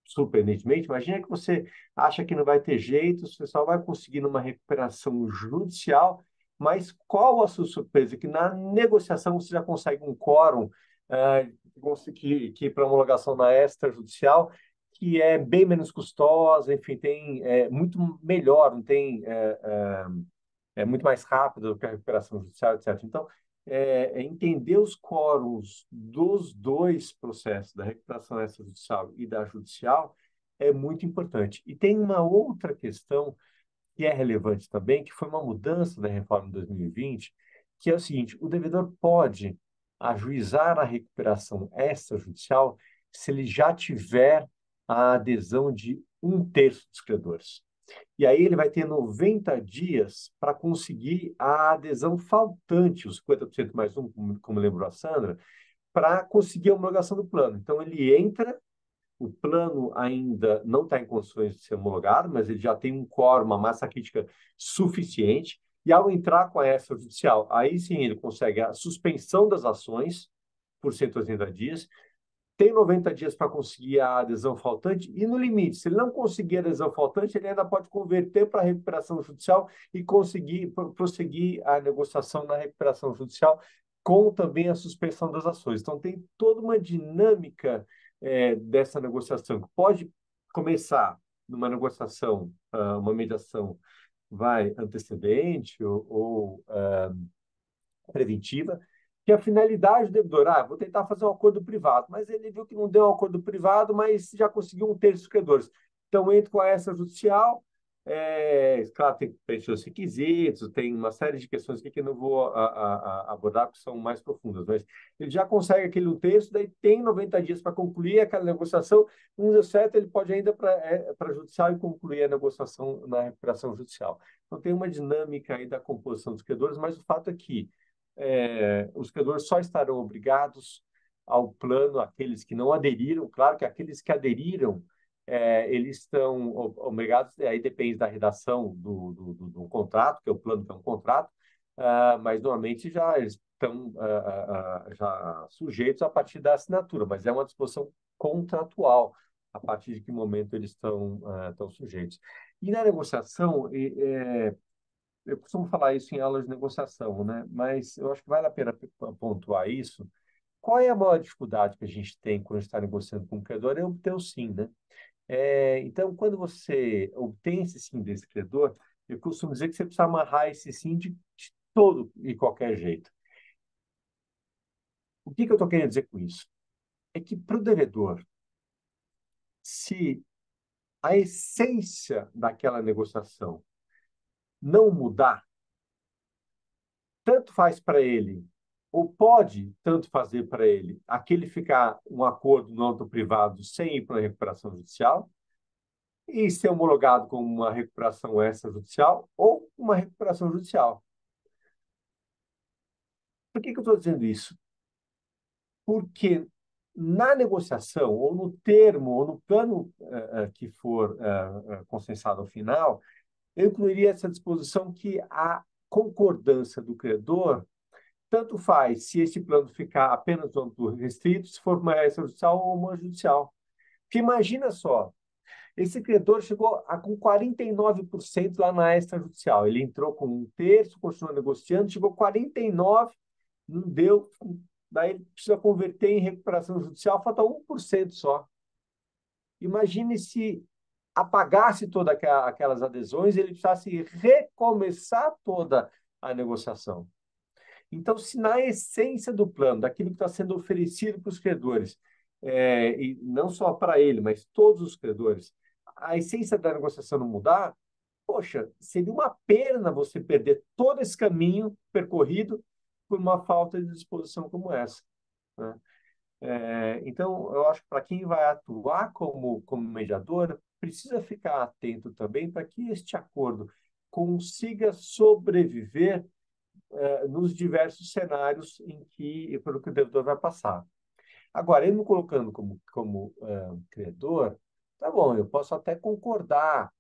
surpreendentemente, imagina que você acha que não vai ter jeito, você só vai conseguir numa recuperação judicial, mas qual a sua surpresa? Que na negociação você já consegue um quórum que para homologação na extrajudicial, que é bem menos custosa, enfim, muito melhor, não tem muito mais rápido do que a recuperação judicial, etc. Então, entender os quórums dos dois processos, da recuperação extrajudicial e da judicial, é muito importante. E tem uma outra questão que é relevante também, que foi uma mudança da reforma de 2020, que é o seguinte: o devedor pode ajuizar a recuperação extrajudicial se ele já tiver a adesão de um terço dos credores. E aí ele vai ter 90 dias para conseguir a adesão faltante, os 50% mais um, como lembrou a Sandra, para conseguir a homologação do plano. Então ele entra, o plano ainda não está em condições de ser homologado, mas ele já tem um quórum, uma massa crítica suficiente, e ao entrar com a extrajudicial, aí sim ele consegue a suspensão das ações por 180 dias, tem 90 dias para conseguir a adesão faltante, e no limite, se ele não conseguir a adesão faltante, ele ainda pode converter para a recuperação judicial e conseguir prosseguir a negociação na recuperação judicial, com também a suspensão das ações. Então, tem toda uma dinâmica dessa negociação, que pode começar numa negociação, uma mediação vai antecedente ou preventiva, que a finalidade do devedor, vou tentar fazer um acordo privado, mas ele viu que não deu um acordo privado, mas já conseguiu um terço dos credores. Então, entra com a extrajudicial, claro, tem que preencher os requisitos, tem uma série de questões aqui que eu não vou abordar, porque são mais profundas, mas ele já consegue aquele um terço, daí tem 90 dias para concluir aquela negociação, não deu certo, ele pode ainda para a judicial e concluir a negociação na recuperação judicial. Então, tem uma dinâmica aí da composição dos credores, mas o fato é que os credores só estarão obrigados ao plano aqueles que não aderiram. Claro que aqueles que aderiram, eles estão obrigados, aí depende da redação do contrato, que é o plano que é um contrato, mas normalmente já eles estão já sujeitos a partir da assinatura, mas é uma disposição contratual a partir de que momento eles estão sujeitos. E na negociação, eu costumo falar isso em aulas de negociação, né? Mas eu acho que vale a pena pontuar isso. Qual é a maior dificuldade que a gente tem quando está negociando com o credor? É obter o sim, né? Então, quando você obtém esse sim desse credor, eu costumo dizer que você precisa amarrar esse sim de todo e qualquer jeito. O que eu estou querendo dizer com isso? É que para o devedor, se a essência daquela negociação não mudar, tanto faz para ele ou pode tanto fazer para ele aquele ficar um acordo no âmbito privado sem ir para a recuperação judicial e ser homologado como uma recuperação extrajudicial ou uma recuperação judicial. Por que eu estou dizendo isso? Porque na negociação, ou no termo, ou no plano que for consensado ao final, eu incluiria essa disposição que a concordância do credor tanto faz se esse plano ficar apenas no âmbito restrito, se for uma extrajudicial ou uma judicial. Porque imagina só, esse credor chegou com 49% lá na extrajudicial. Ele entrou com um terço, continuou negociando, chegou a 49%, não deu. Daí ele precisa converter em recuperação judicial, falta 1% só. Imagine se apagasse todas aquelas adesões, ele precisasse recomeçar toda a negociação. Então, se na essência do plano, daquilo que está sendo oferecido para os credores, e não só para ele, mas todos os credores, a essência da negociação não mudar, poxa, seria uma pena você perder todo esse caminho percorrido por uma falta de disposição como essa, né? Então, eu acho que para quem vai atuar como mediador, precisa ficar atento também para que este acordo consiga sobreviver nos diversos cenários pelo que o devedor vai passar. Agora, ele me colocando como credor, tá bom, eu posso até concordar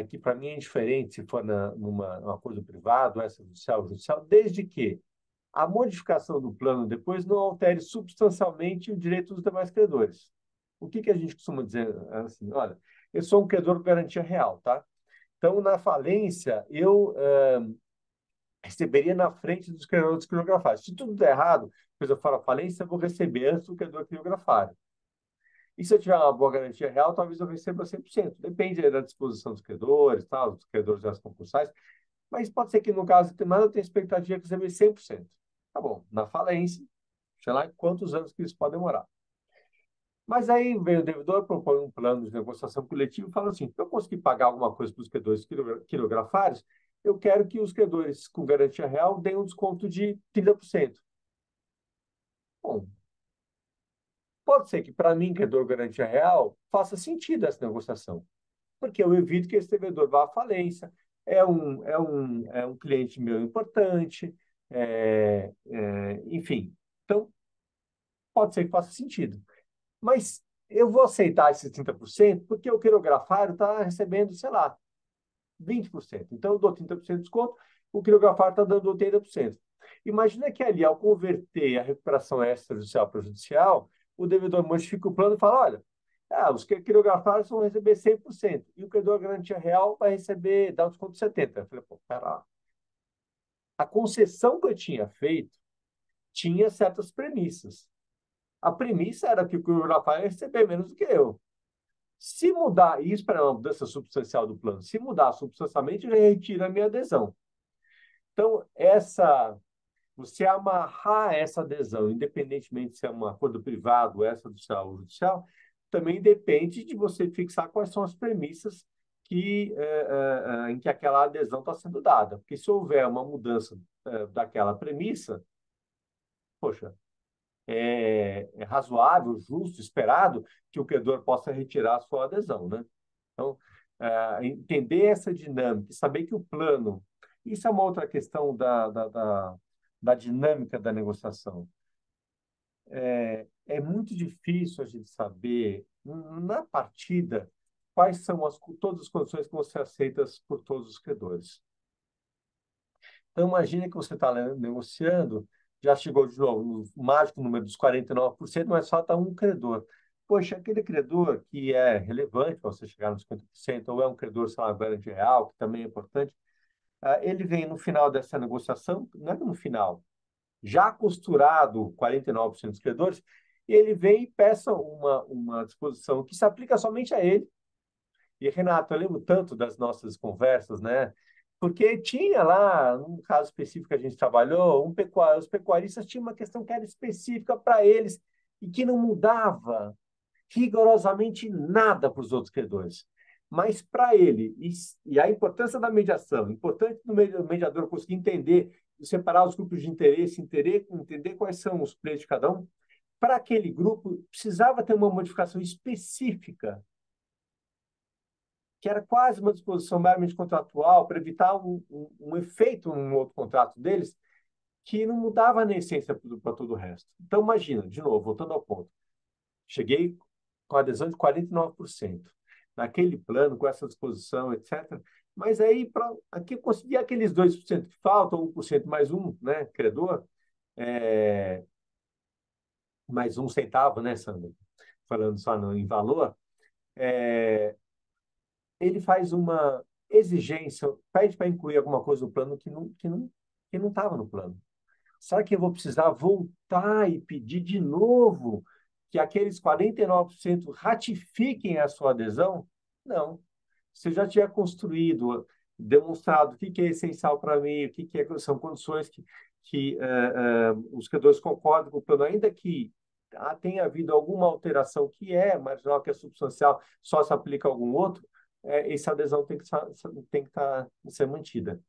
que para mim é indiferente se for num acordo privado, extrajudicial ou judicial, desde que a modificação do plano depois não altere substancialmente o direito dos demais credores. O que a gente costuma dizer assim? Olha, eu sou um credor com garantia real, tá? Então, na falência, eu receberia na frente dos credores criografados. Se tudo der errado, depois eu falo a falência, eu vou receber antes do credor criografário. E se eu tiver uma boa garantia real, talvez eu receba 100%. Depende da disposição dos credores, tá? Os credores das concursais. Mas pode ser que no caso determinado eu tenha expectativa de receber 100%. Tá bom, na falência, sei lá quantos anos que isso pode demorar. Mas aí vem o devedor, propõe um plano de negociação coletiva e fala assim, para eu conseguir pagar alguma coisa para os credores quirografários, eu quero que os credores com garantia real deem um desconto de 30%. Bom, pode ser que para mim, credor garantia real, faça sentido essa negociação, porque eu evito que esse devedor vá à falência, é um cliente meu importante, enfim. Então, pode ser que faça sentido. Mas eu vou aceitar esses 30% porque o quirografário está recebendo, sei lá, 20%. Então, eu dou 30% de desconto, o quirografário está dando 80%. Imagina que ali, ao converter a recuperação extrajudicial para judicial, o devedor modifica o plano e fala, olha, os quirografários vão receber 100% e o credor garantia real vai receber, dá um desconto de 70%. Eu falei, pô, pera lá. A concessão que eu tinha feito tinha certas premissas. A premissa era que o quirografário ia receber menos do que eu. Se mudar, isso para uma mudança substancial do plano, se mudar substancialmente, eu retiro a minha adesão. Então, você amarrar essa adesão, independentemente se é um acordo privado, extrajudicial ou judicial, também depende de você fixar quais são as premissas em que aquela adesão está sendo dada. Porque se houver uma mudança daquela premissa, poxa, é razoável, justo, esperado que o credor possa retirar a sua adesão, né? Então, entender essa dinâmica, saber que o plano... Isso é uma outra questão da dinâmica da negociação. É muito difícil a gente saber, na partida, quais são todas as condições que vão ser aceitas por todos os credores. Então, imagine que você está negociando, já chegou de novo no mágico número dos 49%, mas falta um credor. Poxa, aquele credor que é relevante para você chegar nos 50%, ou é um credor, sei lá, garantia real, que também é importante, ele vem no final dessa negociação, não é no final, já costurado 49% dos credores, e ele vem e peça uma disposição que se aplica somente a ele. E, Renato, eu lembro tanto das nossas conversas, né? Porque tinha lá, num caso específico que a gente trabalhou, os pecuaristas tinham uma questão que era específica para eles e que não mudava rigorosamente nada para os outros credores. Mas para ele, e a importância da mediação, importante do mediador conseguir entender separar os grupos de interesse, entender quais são os players de cada um. Para aquele grupo, precisava ter uma modificação específica, que era quase uma disposição meramente contratual, para evitar um efeito num outro contrato deles, que não mudava na essência para todo o resto. Então, imagina, de novo, voltando ao ponto, cheguei com adesão de 49%. Naquele plano, com essa disposição, etc. Mas aí, aqui eu consegui aqueles 2% que faltam, 1% mais um, né, credor, mais um centavo, né, Sandra? Falando só em valor, ele faz uma exigência, pede para incluir alguma coisa no plano que não estava no plano. Será que eu vou precisar voltar e pedir de novo que aqueles 49% ratifiquem a sua adesão? Não. Se eu já tiver construído, demonstrado o que é essencial para mim, são condições que os credores concordam com o plano, ainda que tenha havido alguma alteração que é marginal, que é substancial, só se aplica a algum outro, essa adesão tem que ser mantida.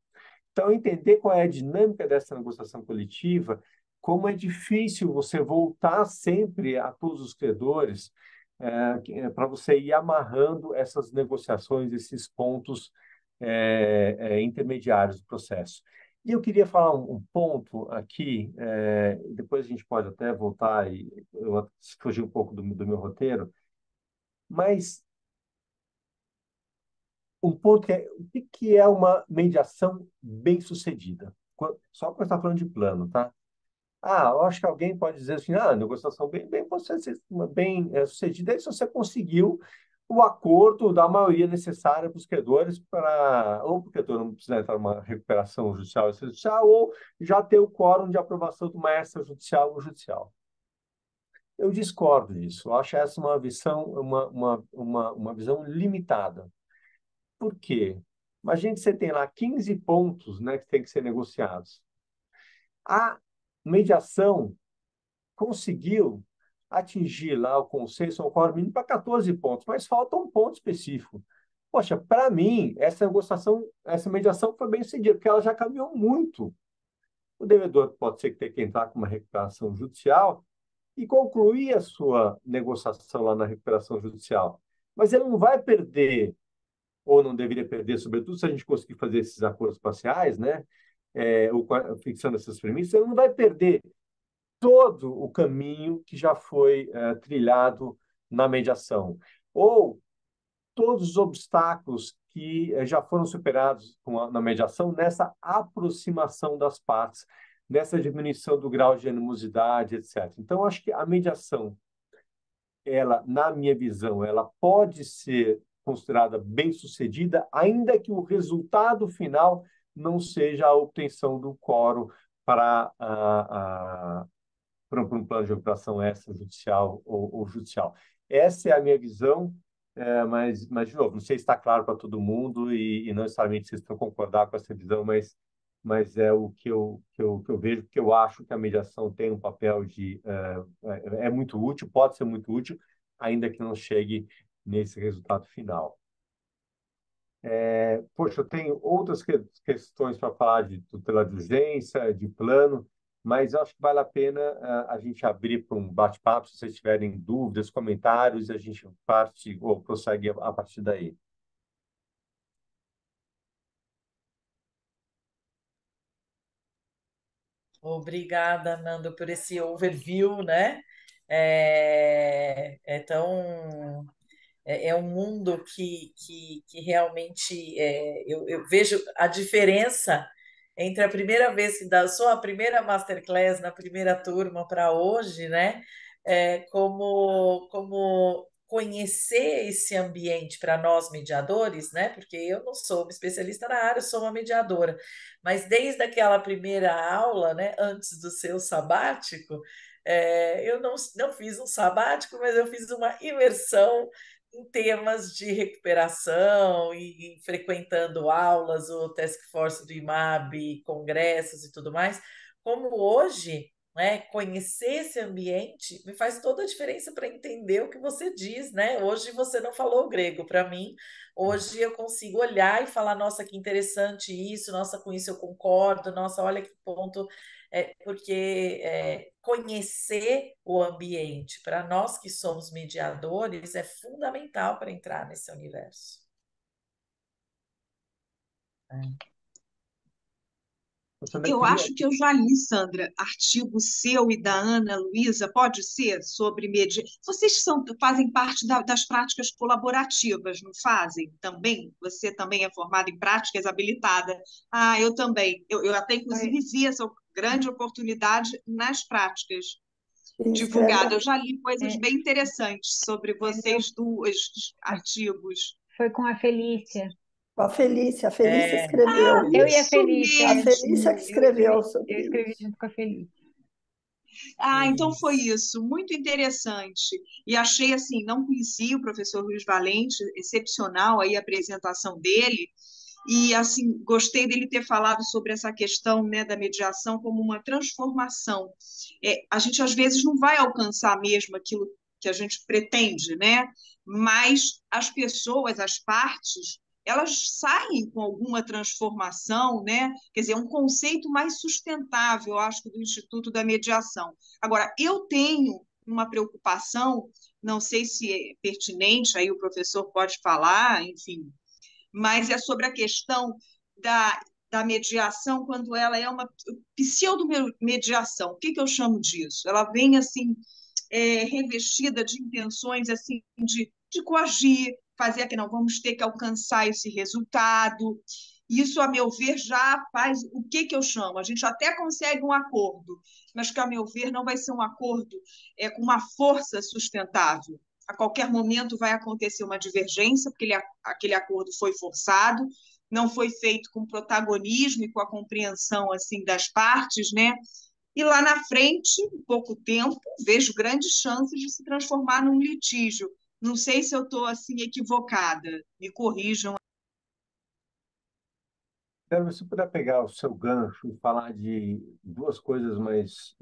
Então, entender qual é a dinâmica dessa negociação coletiva, como é difícil você voltar sempre a todos os credores, para você ir amarrando essas negociações, esses pontos intermediários do processo. E eu queria falar um ponto aqui, depois a gente pode até voltar e eu fugir um pouco do meu roteiro, mas um ponto que é uma mediação bem-sucedida? Só quando está falando de plano, tá? Eu acho que alguém pode dizer assim, a negociação bem sucedida é se você conseguiu o acordo da maioria necessária para os credores ou o credor não precisar entrar numa recuperação judicial ou extrajudicial, ou já ter o quórum de aprovação de uma extrajudicial ou judicial. Eu discordo disso. Eu acho essa uma visão limitada. Por quê? Imagine que você tem lá 15 pontos, né, que tem que ser negociados. A mediação conseguiu atingir lá o consenso, o quórum mínimo para 14 pontos, mas falta um ponto específico. Poxa, para mim, essa negociação, essa mediação foi bem sucedida, porque ela já caminhou muito. O devedor pode ser que tenha que entrar com uma recuperação judicial e concluir a sua negociação lá na recuperação judicial. Mas ele não vai perder, ou não deveria perder, sobretudo se a gente conseguir fazer esses acordos parciais, né? Ou fixando essas premissas, ele não vai perder todo o caminho que já foi trilhado na mediação, ou todos os obstáculos que já foram superados na mediação, nessa aproximação das partes, nessa diminuição do grau de animosidade, etc. Então, acho que a mediação, ela, na minha visão, ela pode ser considerada bem-sucedida, ainda que o resultado final não seja a obtenção do quórum para para um plano de recuperação extrajudicial ou judicial. Essa é a minha visão, mas, de novo, não sei se está claro para todo mundo e não necessariamente vocês estão concordar com essa visão, mas é o que eu vejo, porque eu acho que a mediação tem um papel é muito útil, pode ser muito útil, ainda que não chegue nesse resultado final. Poxa, eu tenho outras questões para falar de tutela de urgência, de plano, mas eu acho que vale a pena a gente abrir para um bate-papo, se vocês tiverem dúvidas, comentários, a gente parte ou prossegue a partir daí. Obrigada, Nando, por esse overview, né? É um mundo que realmente eu vejo a diferença entre a primeira vez que sou a primeira masterclass na primeira turma para hoje, né? Como conhecer esse ambiente para nós mediadores, né? Porque eu não sou uma especialista na área, eu sou uma mediadora. Mas desde aquela primeira aula, né, antes do seu sabático, eu não fiz um sabático, mas eu fiz uma imersão em temas de recuperação e frequentando aulas, o Task Force do IMAB, congressos e tudo mais, como hoje, né? Conhecer esse ambiente me faz toda a diferença para entender o que você diz, né? Hoje você não falou grego para mim, hoje eu consigo olhar e falar, nossa, que interessante isso, nossa, com isso eu concordo, nossa, olha que ponto, porque conhecer o ambiente, para nós que somos mediadores, é fundamental para entrar nesse universo. Sandra, Eu queria. acho que eu já li, Sandra, artigo seu e da Ana Luísa, pode ser, sobre mediação. Vocês fazem parte das práticas colaborativas, não fazem também? Você também é formada em práticas, habilitada. Ah, eu também. Eu até, Foi, inclusive, vi essa grande oportunidade nas práticas E divulgadas. escreve, Eu já li coisas é, bem interessantes sobre meu, vocês duas, artigos. foi com a Felícia. a Felícia É, escreveu, Eu e a Isso Felícia, a Felícia que mesmo! escreveu eu sobre escrevi isso. junto com a Felícia. Ah, então foi isso. isso, muito interessante. E achei assim, não conhecia o professor Luiz Valente, excepcional aí a apresentação dele. E assim, gostei dele ter falado sobre essa questão, né, da mediação como uma transformação. A gente às vezes não vai alcançar mesmo aquilo que a gente pretende, né? Mas as pessoas, as partes, elas saem com alguma transformação, né? Quer dizer, é um conceito mais sustentável, eu acho, do Instituto da Mediação. Agora, eu tenho uma preocupação, não sei se é pertinente, aí o professor pode falar, enfim, mas é sobre a questão da mediação quando ela é uma pseudo-mediação. O que eu chamo disso? Ela vem assim, revestida de intenções assim de coagir, fazer que não vamos ter que alcançar esse resultado. Isso, a meu ver, já faz o que eu chamo. A gente até consegue um acordo, mas que, a meu ver, não vai ser um acordo com uma força sustentável. A qualquer momento vai acontecer uma divergência, porque aquele acordo foi forçado, não foi feito com protagonismo e com a compreensão assim das partes, né? E lá na frente, em pouco tempo, vejo grandes chances de se transformar num litígio. Não sei se eu estou assim equivocada, me corrijam. Quero, se puder pegar o seu gancho e falar de duas coisas, mas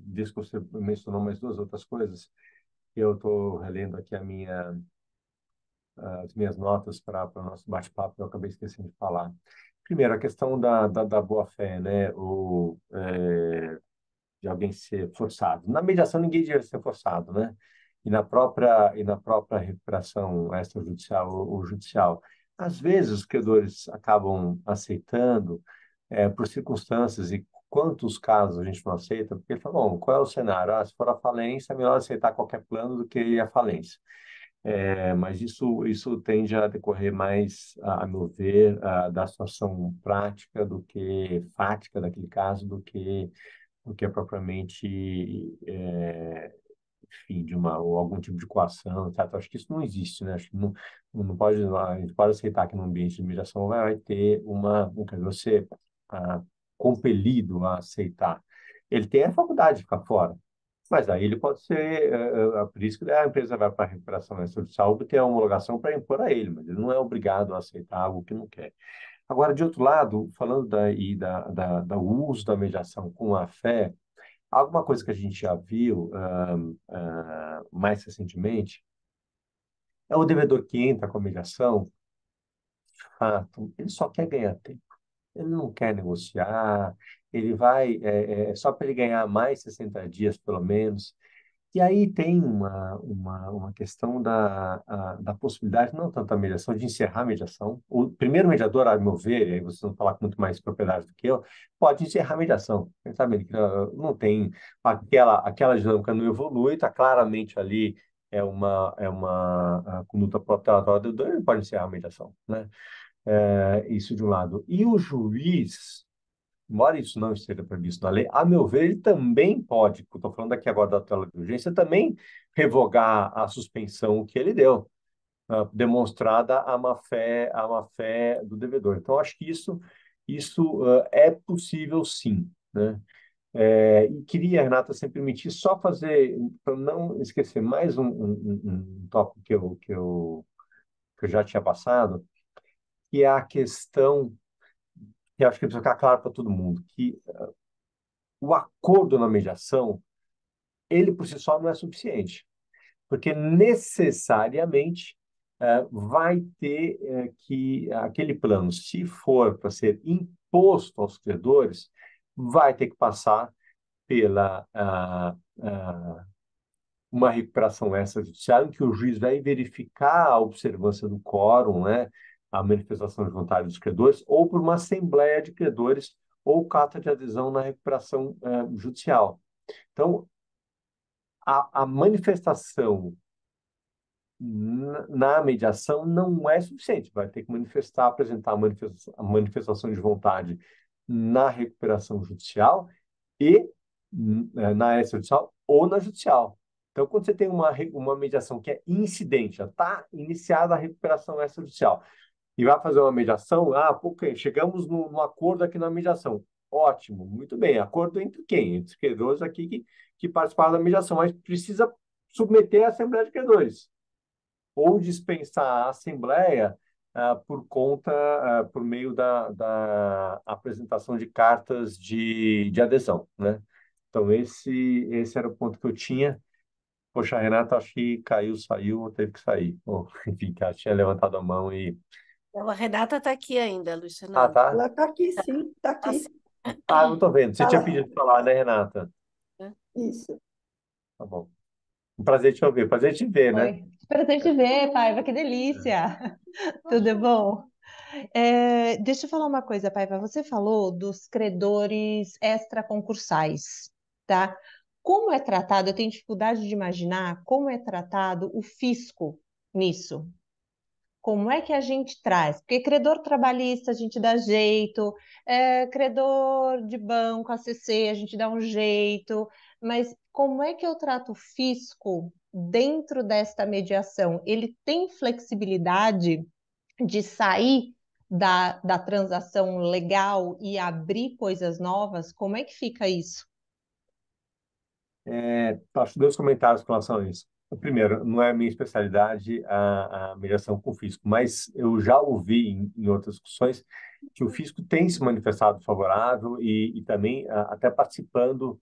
disso que você mencionou, mais duas outras coisas, que eu estou relendo aqui as minhas notas para o nosso bate-papo, eu acabei esquecendo de falar. Primeiro, a questão da boa-fé, né? De alguém ser forçado. Na mediação, ninguém deve ser forçado, né? E na própria recuperação extrajudicial ou judicial. Às vezes, os credores acabam aceitando por circunstâncias, e quantos casos a gente não aceita, porque ele fala, bom, qual é o cenário? Ah, se for a falência, é melhor aceitar qualquer plano do que ir à falência. Mas isso tende a decorrer mais, a meu ver, da situação prática do que fática daquele caso, do que propriamente, enfim, de uma ou algum tipo de coação, etc. Acho que isso não existe, né? Acho que não pode, a gente pode aceitar que no ambiente de mediação vai ter quer dizer, você ah, compelido a aceitar. Ele tem a faculdade de ficar fora. Mas aí ele pode ser, por isso que a empresa vai para a recuperação extrajudicial ter a homologação para impor a ele, mas ele não é obrigado a aceitar algo que não quer. Agora, de outro lado, falando do uso da mediação com a fé, alguma coisa que a gente já viu mais recentemente é o devedor que entra com a mediação, de fato, ele só quer ganhar tempo. Ele não quer negociar, ele vai, só para ele ganhar mais 60 dias, pelo menos. E aí tem uma questão da possibilidade, não tanto da mediação, de encerrar a mediação. O primeiro mediador, a meu ver, e aí vocês vão falar com muito mais propriedade do que eu, pode encerrar a mediação. Ele sabe que não tem aquela dinâmica, não evolui, está claramente ali, é uma conduta protelatória do devedor, ele pode encerrar a mediação, né? Isso de um lado. E o juiz, embora isso não esteja previsto na lei, a meu ver, ele também pode, estou falando aqui agora da tutela de urgência, também revogar a suspensão que ele deu, demonstrada a má-fé do devedor. Então, acho que isso é possível, sim, né? E queria, Renata, se me permitir, só fazer, para não esquecer mais um tópico que eu já tinha passado, que é a questão, que eu acho que precisa ficar claro para todo mundo, que o acordo na mediação, ele por si só não é suficiente, porque necessariamente vai ter que aquele plano, se for para ser imposto aos credores, vai ter que passar pela uma recuperação extrajudicial em que o juiz vai verificar a observância do quórum, né, a manifestação de vontade dos credores, ou por uma assembleia de credores ou carta de adesão na recuperação judicial. Então, a manifestação na mediação não é suficiente. Vai ter que manifestar, apresentar a manifestação de vontade na recuperação judicial e na extrajudicial ou na judicial. Então, quando você tem uma mediação que é incidente, já está iniciada a recuperação extrajudicial, e vai fazer uma mediação, ok, chegamos no acordo aqui na mediação. Ótimo, muito bem. Acordo entre quem? Entre os credores aqui que participaram da mediação, mas precisa submeter à Assembleia de Credores ou dispensar a Assembleia por meio da apresentação de cartas de adesão, né? Então, esse era o ponto que eu tinha. Poxa, a Renata, acho que caiu, saiu, teve que sair. Ou, enfim, que ela tinha levantado a mão e... Então, a Renata está aqui ainda, Luiz Ah, Fernando. tá? Ela está aqui, sim, está Tá aqui. sim. Ah, não tô vendo. Você tinha Fala, pedido para falar, né, Renata? isso. Tá bom. Um prazer te ouvir, prazer te ver, né? Oi. Prazer te ver, Paiva, que delícia. Tudo bom? Deixa eu falar uma coisa, Paiva. Você falou dos credores extraconcursais, tá? Como é tratado, eu tenho dificuldade de imaginar como é tratado o fisco nisso. Como é que a gente traz? Porque credor trabalhista a gente dá jeito, credor de banco, ACC, a gente dá um jeito, mas como é que eu trato o fisco dentro desta mediação? Ele tem flexibilidade de sair da transação legal e abrir coisas novas? Como é que fica isso? Acho dois comentários com relação a isso. O primeiro, não é a minha especialidade a mediação com o fisco, mas eu já ouvi em outras discussões que o fisco tem se manifestado favorável e também até participando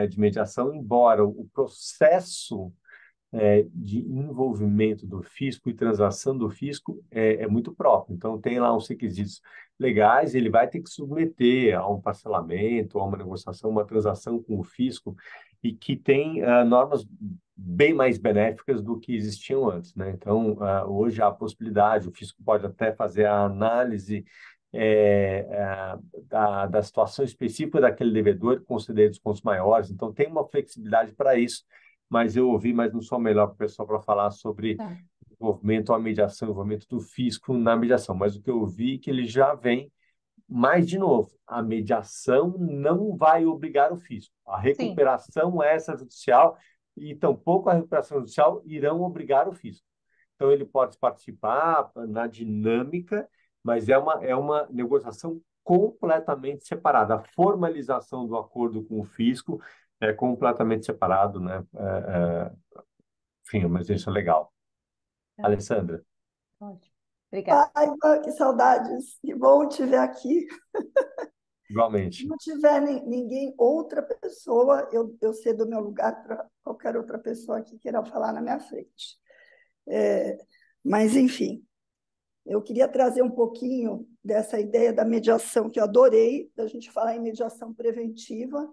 de mediação, embora o processo de envolvimento do fisco e transação do fisco é muito próprio. Então, tem lá uns requisitos legais, ele vai ter que submeter a um parcelamento, a uma negociação, uma transação com o fisco, e que tem normas bem mais benéficas do que existiam antes, né? Então, hoje há a possibilidade, o fisco pode até fazer a análise da situação específica daquele devedor, conceder descontos maiores. Então, tem uma flexibilidade para isso, mas eu ouvi, mas não sou a melhor pessoa para falar sobre Tá. envolvimento, a mediação, envolvimento do fisco na mediação. Mas o que eu vi é que ele já vem, mais de novo, a mediação não vai obrigar o fisco. A Sim, recuperação extrajudicial e tampouco a recuperação judicial irão obrigar o fisco. Então, ele pode participar na dinâmica, mas é uma negociação completamente separada. A formalização do acordo com o fisco é completamente separado, né? Enfim, mas isso é legal. tá. Alessandra, Ótimo. Obrigada. Ai, que saudades. Que bom te ver aqui. Se igualmente. não tiver ninguém, outra pessoa, eu cedo o meu lugar para qualquer outra pessoa que queira falar na minha frente. Mas, enfim, eu queria trazer um pouquinho dessa ideia da mediação, que eu adorei, da gente falar em mediação preventiva,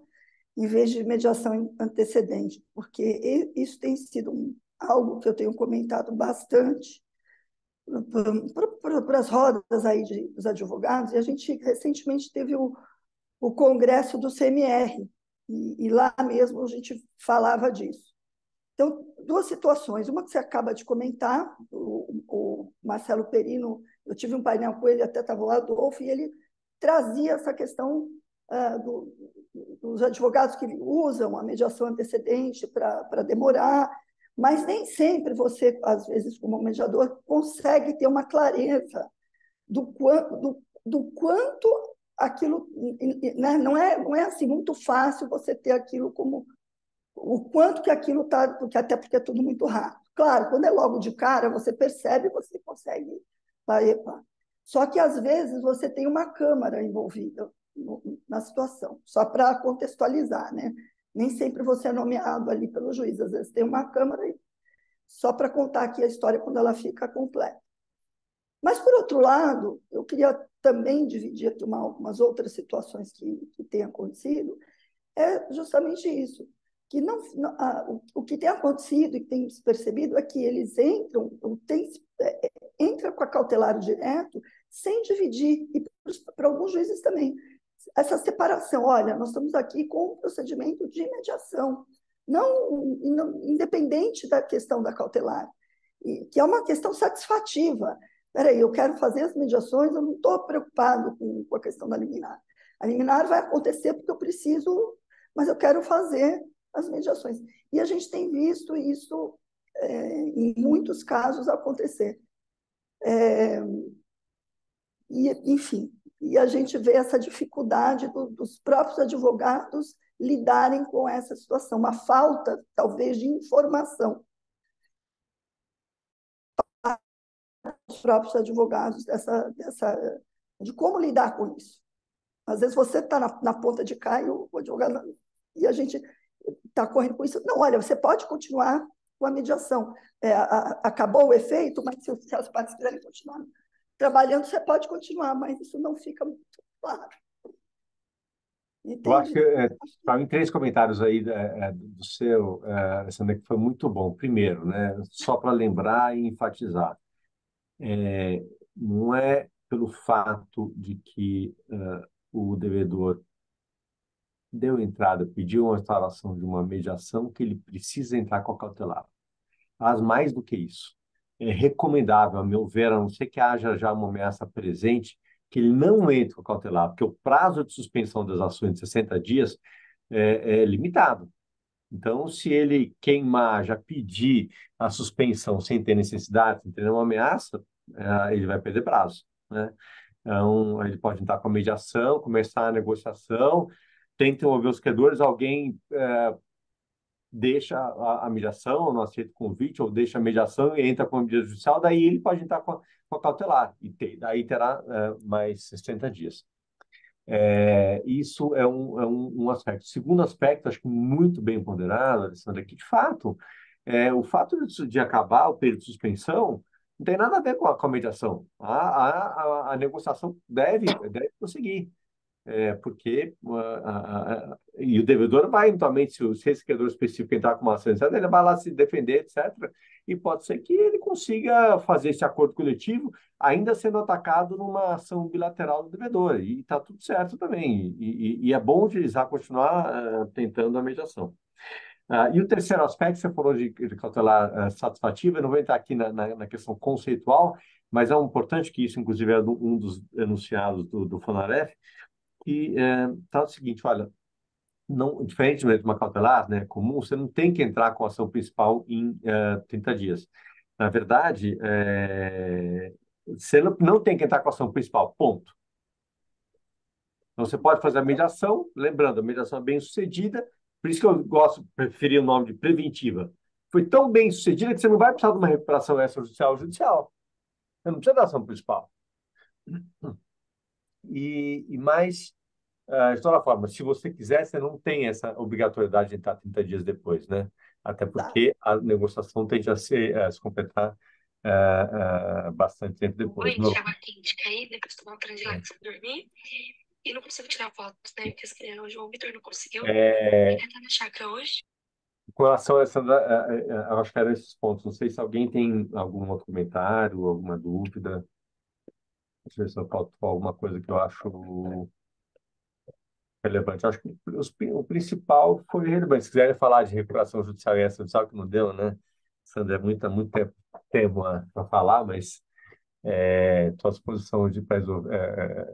em vez de mediação antecedente, porque isso tem sido algo que eu tenho comentado bastante para as rodas aí dos advogados, e a gente recentemente teve o congresso do CMR, e lá mesmo a gente falava disso. Então, duas situações. Uma que você acaba de comentar, o Marcelo Perino, eu tive um painel com ele, até estava o Adolfo, e ele trazia essa questão dos advogados que usam a mediação antecedente para demorar, mas nem sempre você, às vezes, como mediador, consegue ter uma clareza do quanto aquilo, né? Não é assim muito fácil você ter aquilo como o quanto que aquilo está, até porque é tudo muito rápido. Claro, quando é logo de cara, você percebe, você consegue. Só que, às vezes, você tem uma câmara envolvida. na situação, só para contextualizar, né? Nem sempre você é nomeado ali pelo juiz, às vezes tem uma Câmara, só para contar aqui a história quando ela fica completa. Mas, por outro lado, eu queria também dividir aqui algumas outras situações que têm acontecido, é justamente isso, que o que tem acontecido e tem se percebido é que eles entra com a cautelar direto sem dividir, e para alguns juízes também, essa separação, olha, nós estamos aqui com um procedimento de mediação, não independente da questão da cautelar, que é uma questão satisfativa. Espera aí, eu quero fazer as mediações, eu não estou preocupado com a questão da liminar. A liminar vai acontecer porque eu preciso, mas eu quero fazer as mediações. E a gente tem visto isso, em muitos casos, acontecer. Enfim, e a gente vê essa dificuldade dos próprios advogados lidarem com essa situação, uma falta, talvez, de informação dos próprios advogados de como lidar com isso. Às vezes você está na ponta de cá e o advogado, e a gente está correndo com isso. Não, olha, você pode continuar com a mediação. Acabou o efeito, mas se as partes quiserem continuar trabalhando, você pode continuar, mas isso não fica muito claro. Eu acho Entende? que para mim 3 comentários aí do seu, Alessandra, que foi muito bom. Primeiro, né, só para lembrar e enfatizar, não é pelo fato de que o devedor deu entrada, pediu uma instalação de uma mediação que ele precisa entrar com a cautelar. Mas mais do que isso, é recomendável, a meu ver, a não ser que haja já uma ameaça presente, que ele não entre com a cautelar, porque o prazo de suspensão das ações de 60 dias é limitado. Então, se ele queimar, já pedir a suspensão sem ter necessidade, sem ter nenhuma ameaça, ele vai perder prazo, né? Então, ele pode entrar com a mediação, começar a negociação, tenta envolver os credores, alguém deixa a mediação, não aceita o convite, ou deixa a mediação e entra com a medida judicial, daí ele pode entrar com a cautelar, e daí terá mais 60 dias. Isso é um aspecto. Segundo aspecto, acho que muito bem ponderado, Alessandra, que de fato, o fato de acabar o período de suspensão não tem nada a ver com a mediação. A negociação deve prosseguir. Porque e o devedor vai, eventualmente, se esse credor específico entrar com uma ação, etc., ele vai lá se defender, etc., e pode ser que ele consiga fazer esse acordo coletivo, ainda sendo atacado numa ação bilateral do devedor, e está tudo certo também, e é bom utilizar, continuar tentando a mediação. E o terceiro aspecto, você falou de cautelar satisfativa, eu não vou entrar aqui na questão conceitual, mas é importante que isso, inclusive, é um dos enunciados do FONAREF, que tá o seguinte, olha, não, diferente de uma cautelar, né, comum, você não tem que entrar com a ação principal em 30 dias. Na verdade, você não tem que entrar com a ação principal, ponto. Então, você pode fazer a mediação, lembrando, a mediação é bem sucedida, por isso que eu preferir o nome de preventiva. Foi tão bem sucedida que você não vai precisar de uma recuperação extrajudicial ou judicial. Você não precisa da ação principal. E mais, de toda forma, se você quiser, você não tem essa obrigatoriedade de entrar 30 dias depois, né? Até Tá. porque a negociação tende a se completar bastante tempo depois. Oi, chegou a quente cair, depois tomar um trem de lá que você dormir. E não consigo tirar fotos, né? Porque as crianças, o João Vitor não conseguiu. É, Ele tá na chácara hoje. com relação a essa, eu acho que eram esses pontos. Não sei se alguém tem algum outro comentário, alguma dúvida. Deixa eu ver se eu faltou alguma coisa que eu acho relevante. Acho que o principal foi relevante. Se quiserem falar de recuperação judicial e extrajudicial, que não deu, né? Sandra, é muito tempo para falar, mas estou à disposição para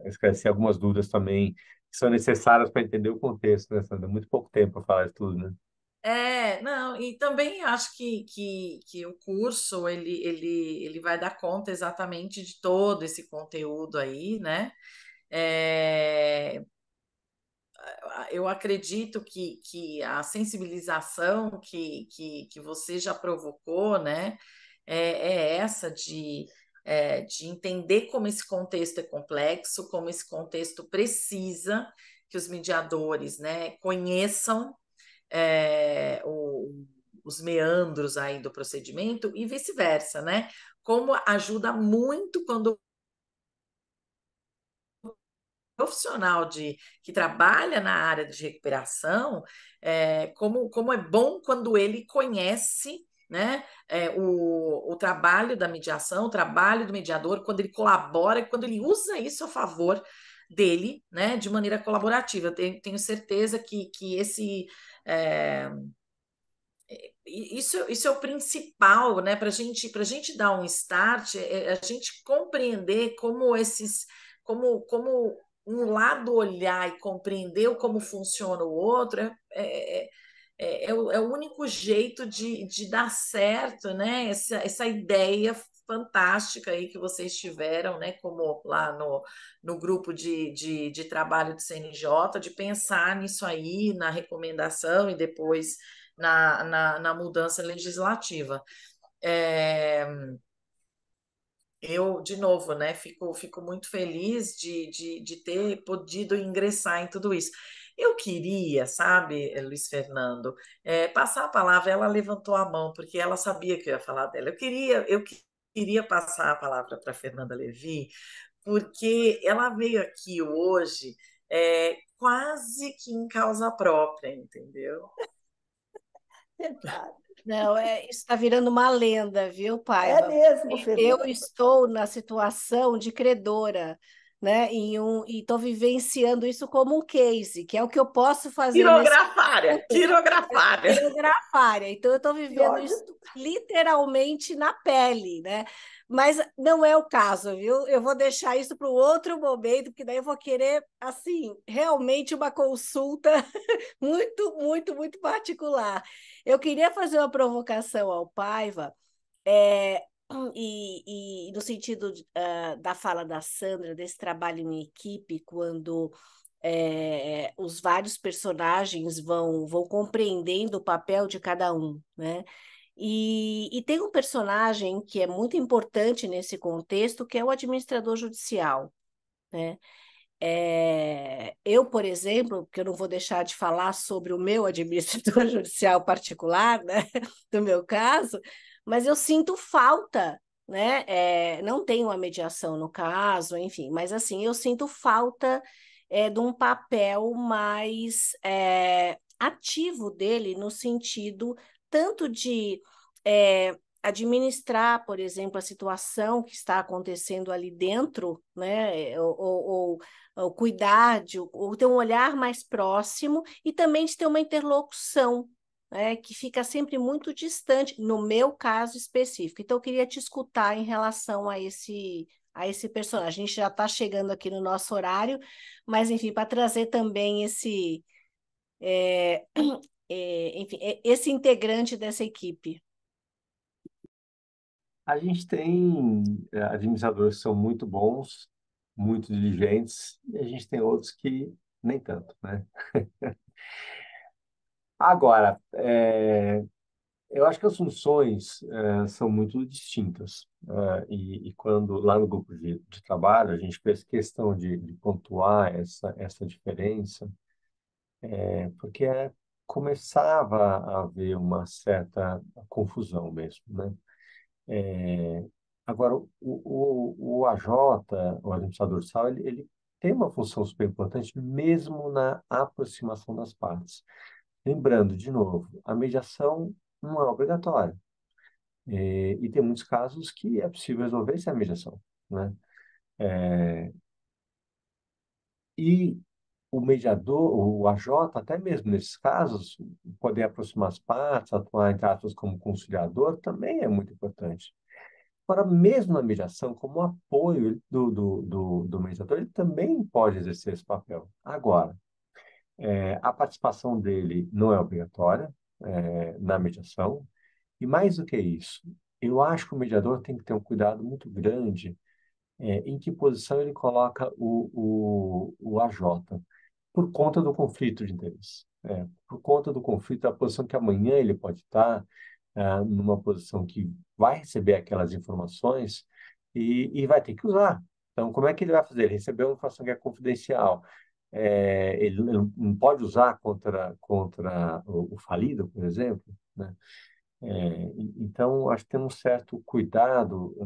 esclarecer algumas dúvidas também que são necessárias para entender o contexto, né, Sandra? Muito pouco tempo para falar de tudo, né? Não, e também acho que o curso ele vai dar conta exatamente de todo esse conteúdo aí, né? Eu acredito que a sensibilização que você já provocou, né, é essa de de entender como esse contexto é complexo, como esse contexto precisa que os mediadores, né, conheçam os meandros aí do procedimento e vice-versa, né? Como ajuda muito quando o profissional que trabalha na área de recuperação, como é bom quando ele conhece, né, o trabalho da mediação, o trabalho do mediador, quando ele colabora, quando ele usa isso a favor dele, né, de maneira colaborativa. Eu tenho certeza que é, isso é o principal, né? Para a gente dar um start, a gente compreender como um lado olhar e compreender como funciona o outro é o único jeito de dar certo, né? Essa ideia fantástica aí que vocês tiveram, né? Como lá no grupo de trabalho do CNJ, de pensar nisso aí, na recomendação e depois na mudança legislativa. Eu, de novo, né, fico muito feliz de ter podido ingressar em tudo isso. Eu queria, sabe, Luiz Fernando, passar a palavra. Ela levantou a mão, porque ela sabia que eu ia falar dela. Eu queria passar a palavra para a Fernanda Levi, porque ela veio aqui hoje quase que em causa própria, entendeu? Verdade. Não, isso está virando uma lenda, viu, É Paiva? mesmo, Eu Fernanda. estou na situação de credora, né? E estou vivenciando isso como um case, que é o que eu posso fazer nesse Quirografária, quirografária. quirografária. Então, eu estou vivendo Pior de isso tudo. literalmente na pele, né? Mas não é o caso, viu? Eu vou deixar isso para o outro momento, porque daí eu vou querer, assim, realmente uma consulta muito, muito, muito particular. Eu queria fazer uma provocação ao Paiva, é, e no sentido da fala da Sandra, desse trabalho em equipe, quando os vários personagens vão compreendendo o papel de cada um, né? E tem um personagem que é muito importante nesse contexto, que é o administrador judicial, né? Eu, por exemplo, porque eu não vou deixar de falar sobre o meu administrador judicial particular, né, do meu caso, mas eu sinto falta, né? Não tenho a mediação no caso, enfim, mas assim, eu sinto falta de um papel mais ativo dele, no sentido tanto de administrar, por exemplo, a situação que está acontecendo ali dentro, né? Ou cuidar, ou ter um olhar mais próximo e também de ter uma interlocução, né, que fica sempre muito distante, no meu caso específico. Então, eu queria te escutar em relação a esse personagem. A gente já está chegando aqui no nosso horário, mas, enfim, para trazer também enfim, esse integrante dessa equipe. A gente tem administradores que são muito bons, muito diligentes, e a gente tem outros que nem tanto, né? Agora, eu acho que as funções são muito distintas. E quando lá no grupo de trabalho a gente fez questão de pontuar essa diferença, porque começava a haver uma certa confusão mesmo, né? É, Agora, o AJ, o administrador de sala, ele tem uma função super importante mesmo na aproximação das partes. Lembrando, de novo, a mediação não é obrigatória. E tem muitos casos que é possível resolver sem a mediação, né? E o mediador, o AJ, até mesmo nesses casos, poder aproximar as partes, atuar, entre aspas, como conciliador, também é muito importante. Agora, mesmo na mediação, como apoio do mediador, ele também pode exercer esse papel. Agora, a participação dele não é obrigatória, na mediação, e mais do que isso, eu acho que o mediador tem que ter um cuidado muito grande, em que posição ele coloca o AJ, por conta do conflito de interesse, por conta do conflito, da posição que amanhã ele pode estar numa posição que vai receber aquelas informações e vai ter que usar. Então, como é que ele vai fazer? Ele recebeu uma informação que é confidencial. Ele não pode usar contra o falido, por exemplo, né? Então, acho que tem um certo cuidado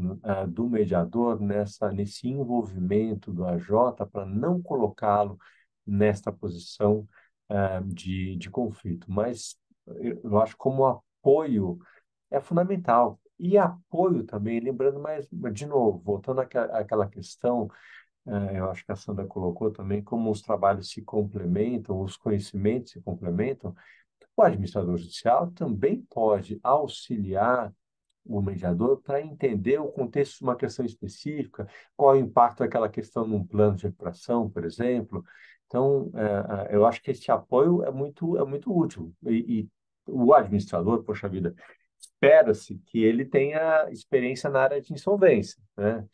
do mediador nesse envolvimento do AJ para não colocá-lo nesta posição de conflito. Mas eu acho como apoio é fundamental. E apoio também, lembrando mais, de novo, voltando àquela questão, eu acho que a Sandra colocou também, como os trabalhos se complementam, os conhecimentos se complementam, o administrador judicial também pode auxiliar o mediador para entender o contexto de uma questão específica, qual é o impacto daquela questão num plano de recuperação, por exemplo. Então, eu acho que esse apoio é muito útil. E o administrador, poxa vida, espera-se que ele tenha experiência na área de insolvência, né?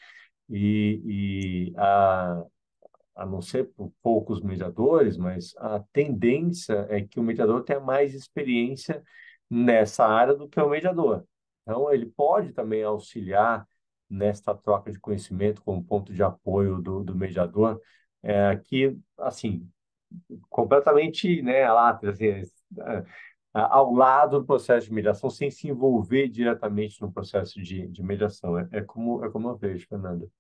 A não ser por poucos mediadores, mas a tendência é que o mediador tenha mais experiência nessa área do que o mediador. Então, ele pode também auxiliar nesta troca de conhecimento como ponto de apoio do mediador, que, assim, completamente, né, assim, ao lado do processo de mediação, sem se envolver diretamente no processo de mediação. É como eu vejo, Fernanda.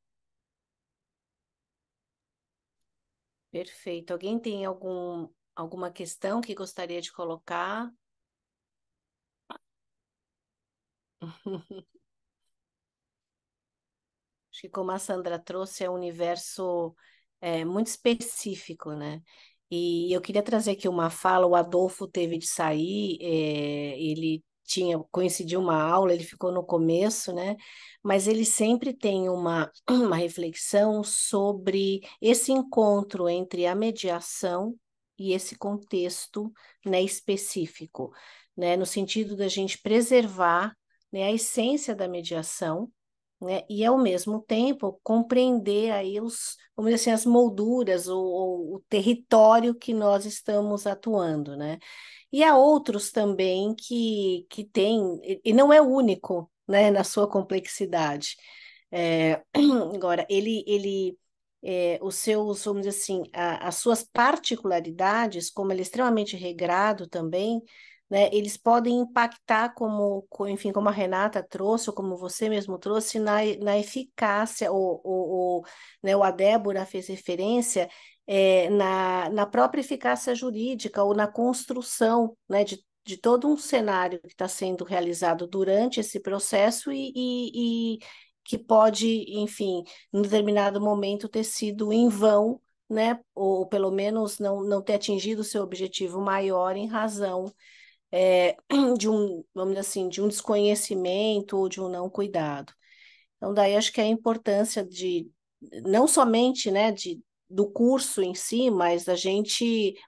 Perfeito. Alguém tem alguma questão que gostaria de colocar? Acho que como a Sandra trouxe, é um universo muito específico, né? E eu queria trazer aqui uma fala, o Adolfo teve de sair, ele coincidiu uma aula, ele ficou no começo, né? Mas ele sempre tem uma reflexão sobre esse encontro entre a mediação e esse contexto, né, específico, né? No sentido da gente preservar, né, a essência da mediação, né? E ao mesmo tempo compreender aí vamos dizer assim, as molduras ou o território que nós estamos atuando, né? E há outros também que têm, e não é único, né, na sua complexidade. Agora, os seus, vamos dizer assim, as suas particularidades, como ele é extremamente regrado também, né, eles podem impactar enfim, como a Renata trouxe, ou como você mesmo trouxe, na eficácia, né, a Débora fez referência, na própria eficácia jurídica, ou na construção, né, de todo um cenário que está sendo realizado durante esse processo e que pode, enfim, em determinado momento ter sido em vão, né, ou pelo menos não ter atingido o seu objetivo maior em razão vamos dizer assim, de um desconhecimento ou de um não cuidado. Então, daí acho que a importância não somente, né, do curso em si, mas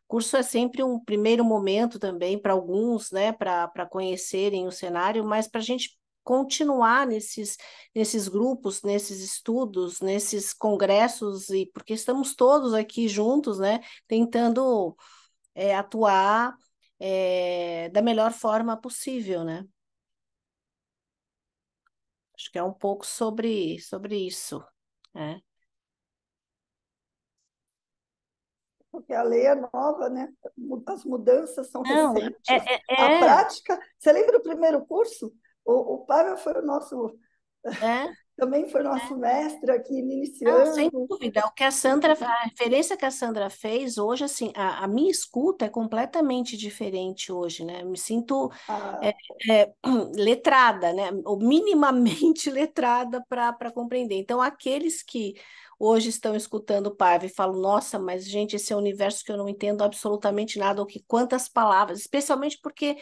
curso é sempre um primeiro momento também para alguns, né, para conhecerem o cenário, mas para a gente continuar nesses grupos, nesses estudos, nesses congressos, e porque estamos todos aqui juntos, né, tentando atuar da melhor forma possível, né? Acho que é um pouco sobre isso, né? Porque a lei é nova, né? As mudanças são Não, recentes. A prática. Você lembra do primeiro curso? O Pavel foi o nosso. Também foi nosso mestre aqui, Não, sem iniciando. dúvida. A referência que a Sandra fez hoje, assim, a minha escuta é completamente diferente hoje, né? Eu me sinto letrada, né? Ou minimamente letrada para compreender. Então, aqueles que hoje estão escutando o Paiva e falam, nossa, mas gente, esse é um universo que eu não entendo absolutamente nada, ou que quantas palavras, especialmente porque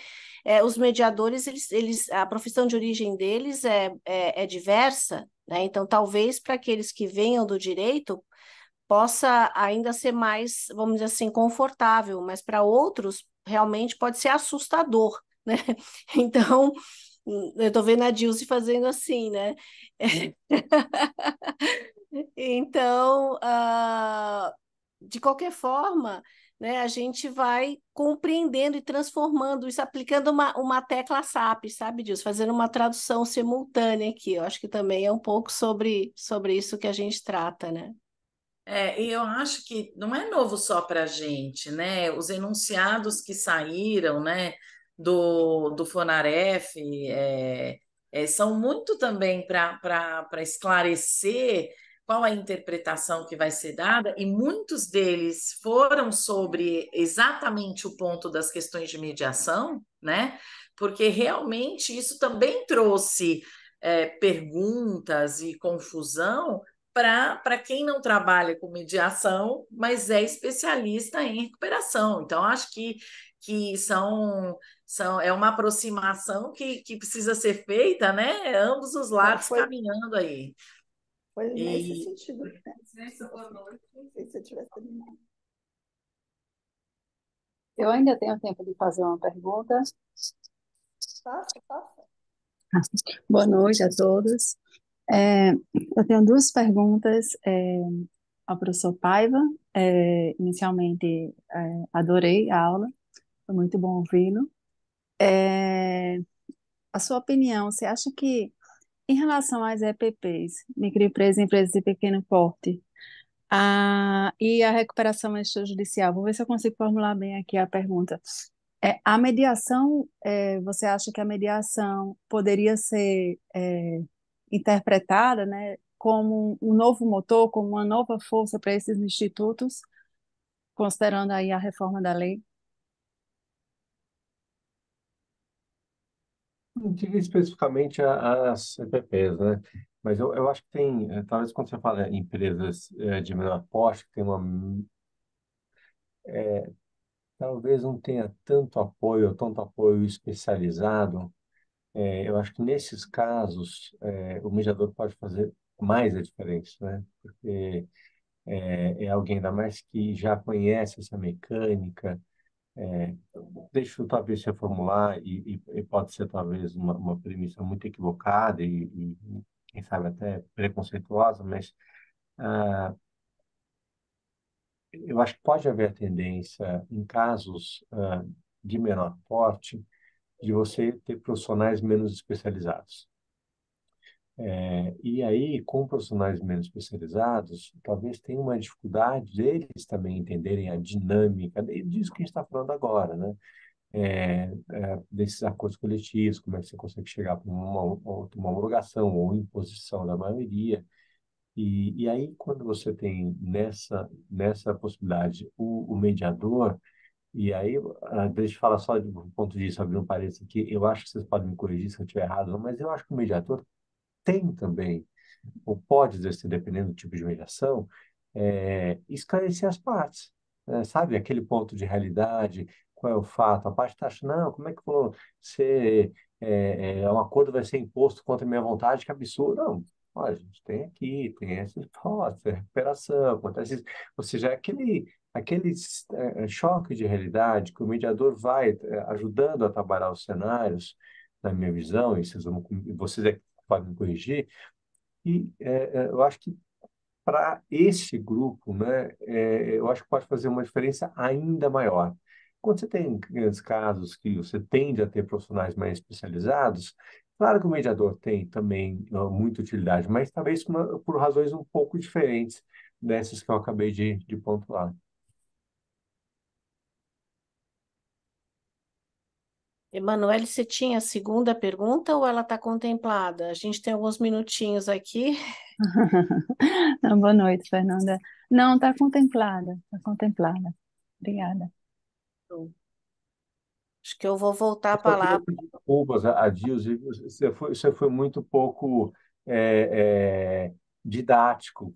os mediadores, a profissão de origem deles é diversa, né? Então, talvez para aqueles que venham do direito possa ainda ser mais, vamos dizer assim, confortável, mas para outros realmente pode ser assustador, né? Então, eu estou vendo a Dilce fazendo assim, né? Então, de qualquer forma, né, a gente vai compreendendo e transformando isso, aplicando uma tecla SAP, sabe disso? Fazendo uma tradução simultânea aqui. Eu acho que também é um pouco sobre isso que a gente trata, né? E eu acho que não é novo só para a gente, né? Os enunciados que saíram, né, do Fonaref, são muito também para esclarecer qual a interpretação que vai ser dada, e muitos deles foram sobre exatamente o ponto das questões de mediação, né? Porque realmente isso também trouxe perguntas e confusão para quem não trabalha com mediação, mas é especialista em recuperação. Então, acho que é uma aproximação que precisa ser feita, né? Ambos os Não, lados caminhando aí. foi nesse E sentido, né? Não sei se você tivesse terminado. Eu ainda tenho tempo de fazer uma pergunta. Faça, faça. Boa noite a todos. Eu tenho duas perguntas ao professor Paiva. Inicialmente, adorei a aula, foi muito bom ouvi-lo. É, a sua opinião, você acha que, em relação às EPPs, microempresas, empresas de pequeno porte, e a recuperação extrajudicial, vou ver se eu consigo formular bem aqui a pergunta. A mediação, você acha que a mediação poderia ser interpretada, né, como um novo motor, como uma nova força para esses institutos, considerando aí a reforma da lei? Não diria especificamente as CPPs, né? Mas eu acho que tem, talvez quando você fala em empresas de menor porte, que tem talvez não tenha tanto apoio especializado. Eu acho que nesses casos, o mediador pode fazer mais a diferença, né? Porque é alguém ainda mais que já conhece essa mecânica. Deixa eu talvez reformular, e pode ser talvez uma premissa muito equivocada e quem sabe até preconceituosa, mas ah, eu acho que pode haver a tendência, em casos de menor porte, de você ter profissionais menos especializados. E aí, com profissionais menos especializados, talvez tenha uma dificuldade deles também entenderem a dinâmica disso que a gente está falando agora, né? Desses acordos coletivos, como é que você consegue chegar para uma homologação ou imposição da maioria. E aí, quando você tem nessa possibilidade o mediador, e aí, deixa eu falar só do ponto de vista, abrir um parênteses aqui, eu acho que vocês podem me corrigir se eu estiver errado, não, mas eu acho que o mediador tem também, ou pode exercer, dependendo do tipo de mediação, esclarecer as partes. Sabe, aquele ponto de realidade, qual é o fato, a parte está achando, não, como é que vou ser, um acordo vai ser imposto contra a minha vontade, que absurdo. Não, olha, a gente tem aqui, tem essa hipótese, recuperação, acontece isso. Ou seja, aquele choque de realidade que o mediador vai ajudando a trabalhar os cenários, na minha visão, e vocês é que podem me corrigir, e eu acho que para esse grupo, né, eu acho que pode fazer uma diferença ainda maior. Quando você tem grandes casos que você tende a ter profissionais mais especializados, claro que o mediador tem também muita utilidade, mas talvez por razões um pouco diferentes dessas que eu acabei de pontuar. Emanuele, você tinha a segunda pergunta ou ela está contemplada? A gente tem alguns minutinhos aqui. Não, boa noite, Fernanda. Não, está contemplada, está contemplada. Obrigada. Acho que eu vou voltar a Eu só queria palavra. pedir desculpas a Dilze, você foi muito pouco didático,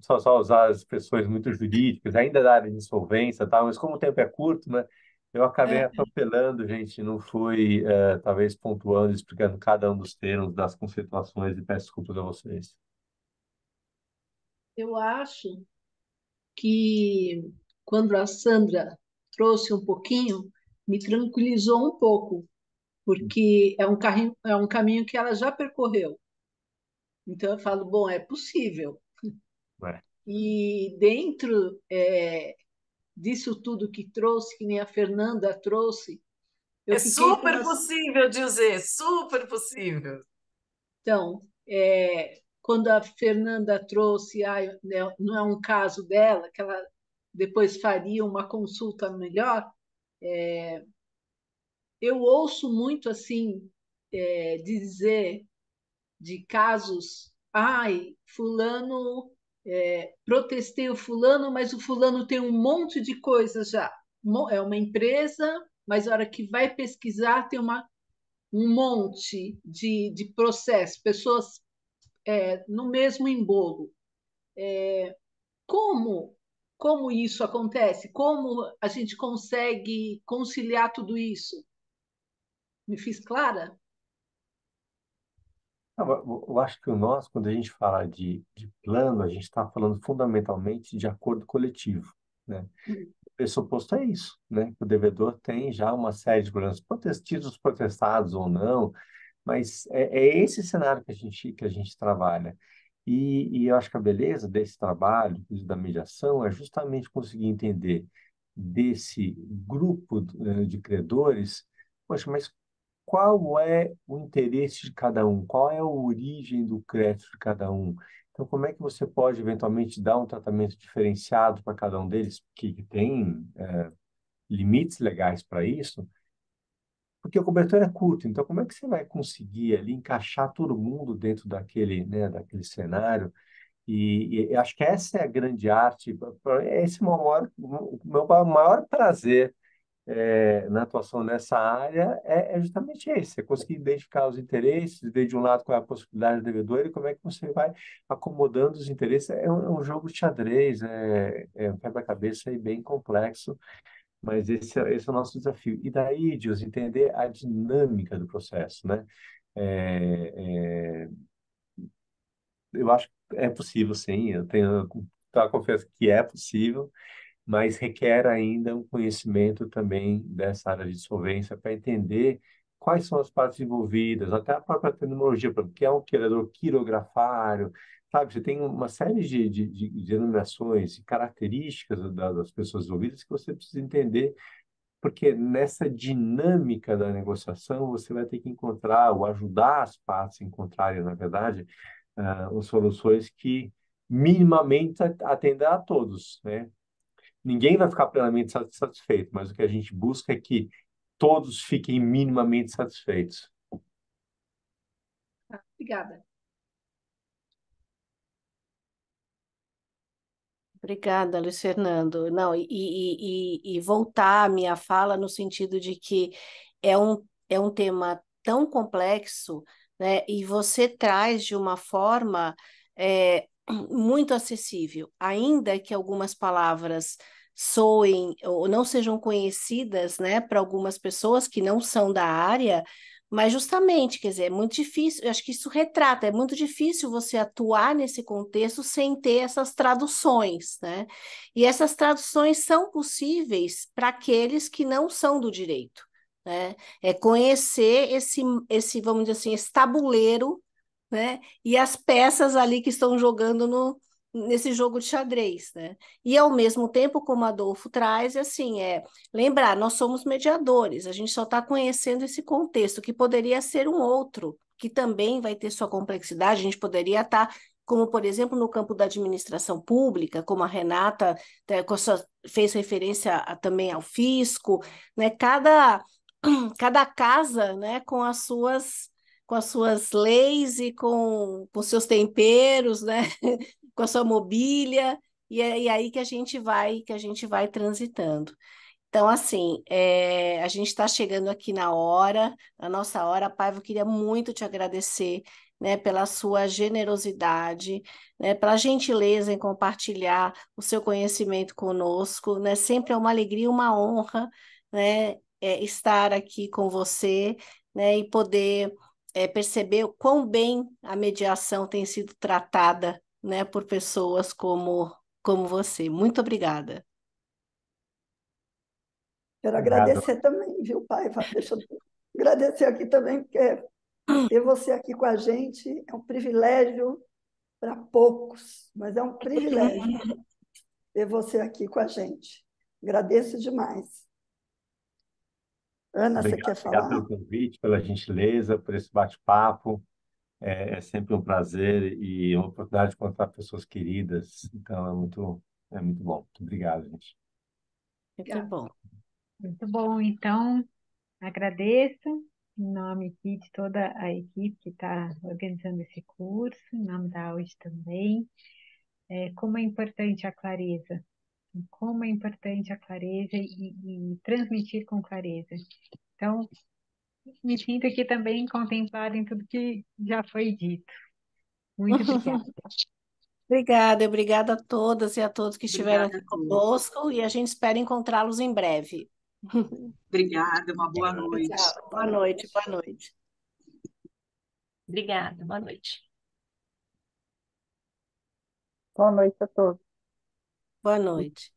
só usar as expressões muito jurídicas, ainda da área de insolvência, e tal, mas como o tempo é curto, né, eu acabei É, atropelando, gente, não fui, talvez, pontuando, explicando cada um dos termos, das conceituações, e peço desculpas a vocês. Eu acho que quando a Sandra trouxe um pouquinho, me tranquilizou um pouco, porque é um caminho que ela já percorreu. Então eu falo, bom, é possível. Né? E dentro disso tudo que trouxe, que nem a Fernanda trouxe, eu É fiquei com super uma... possível, dizer, super possível. Então, quando a Fernanda trouxe, né, não é um caso dela, que ela depois faria uma consulta melhor, eu ouço muito assim dizer de casos, fulano, protestei o fulano, mas o fulano tem um monte de coisa já. É uma empresa, mas a hora que vai pesquisar tem um monte de processo, pessoas no mesmo embolo. Como, como isso acontece? Como a gente consegue conciliar tudo isso? Me fiz clara? Eu acho que nós, quando a gente fala de plano, a gente está falando fundamentalmente de acordo coletivo, né? O pressuposto é isso, né? Que o devedor tem já uma série de problemas, títulos protestados ou não, mas é esse cenário que a gente trabalha. E eu acho que a beleza desse trabalho, da mediação, é justamente conseguir entender desse grupo de credores, poxa, mas qual é o interesse de cada um? Qual é a origem do crédito de cada um? Então, como é que você pode eventualmente dar um tratamento diferenciado para cada um deles, que tem limites legais para isso? Porque o cobertor é curto, então como é que você vai conseguir ali encaixar todo mundo dentro daquele, né, daquele cenário? E acho que essa é a grande arte. Esse é o meu maior prazer na atuação nessa área é justamente esse, é conseguir identificar os interesses, ver de um lado qual é a possibilidade do devedor e como é que você vai acomodando os interesses. É um jogo de xadrez, é um quebra-cabeça aí bem complexo, mas esse é o nosso desafio. E daí, Deus, entender a dinâmica do processo, né? É, é, eu acho que é possível, sim, eu tenho a confiança que é possível, mas requer ainda um conhecimento também dessa área de solvência para entender quais são as partes envolvidas, até a própria terminologia, por exemplo, que é um querador quirografário, sabe? Você tem uma série de denominações e características das pessoas envolvidas que você precisa entender, porque nessa dinâmica da negociação você vai ter que encontrar ou ajudar as partes a encontrarem, na verdade, as soluções que minimamente atendam a todos, né? Ninguém vai ficar plenamente satisfeito, mas o que a gente busca é que todos fiquem minimamente satisfeitos. Obrigada. Obrigada, Luiz Fernando. Não, e voltar a minha fala no sentido de que é um tema tão complexo, né? E você traz de uma forma muito acessível, ainda que algumas palavras soem ou não sejam conhecidas, né, para algumas pessoas que não são da área. Mas justamente, quer dizer, é muito difícil, eu acho que isso retrata, é muito difícil você atuar nesse contexto sem ter essas traduções, né? E essas traduções são possíveis para aqueles que não são do direito, né? É conhecer vamos dizer assim, esse tabuleiro, né? E as peças ali que estão jogando nesse jogo de xadrez, né? E ao mesmo tempo, como Adolfo traz, assim, lembrar, nós somos mediadores, a gente só está conhecendo esse contexto, que poderia ser um outro, que também vai ter sua complexidade, a gente poderia estar, como por exemplo, no campo da administração pública, como a Renata fez referência também ao fisco, né? Cada casa, né, com as suas leis e com seus temperos, né, com a sua mobília, e é aí que a gente vai transitando. Então, assim, a gente está chegando aqui na nossa hora. Paiva, eu queria muito te agradecer, né, pela sua generosidade, né, pela gentileza em compartilhar o seu conhecimento conosco, né, sempre é uma alegria, uma honra, né, estar aqui com você, né, e poder perceber o quão bem a mediação tem sido tratada, né, por pessoas como você. Muito obrigada. Quero Obrigado. agradecer também, viu, Paiva? Deixa eu agradecer aqui também, porque ter você aqui com a gente é um privilégio para poucos, mas é um privilégio ter você aqui com a gente. Agradeço demais. Ana, você quer Obrigado falar? pelo convite, pela gentileza, por esse bate-papo. É sempre um prazer e uma oportunidade de encontrar pessoas queridas. Então, é muito bom. Muito obrigado, gente. Muito bom. Muito bom, então, agradeço em nome aqui de toda a equipe que está organizando esse curso, em nome da Audi também. Como é importante a clareza, como é importante a clareza e transmitir com clareza. Então, me sinto aqui também contemplada em tudo que já foi dito. Muito obrigada. Obrigada a todas e a todos que estiveram Obrigada aqui a todos. conosco e a gente espera encontrá-los em breve. Obrigada, uma boa noite. Tchau. Boa noite, boa noite. Obrigada, boa noite. Boa noite a todos. Boa noite.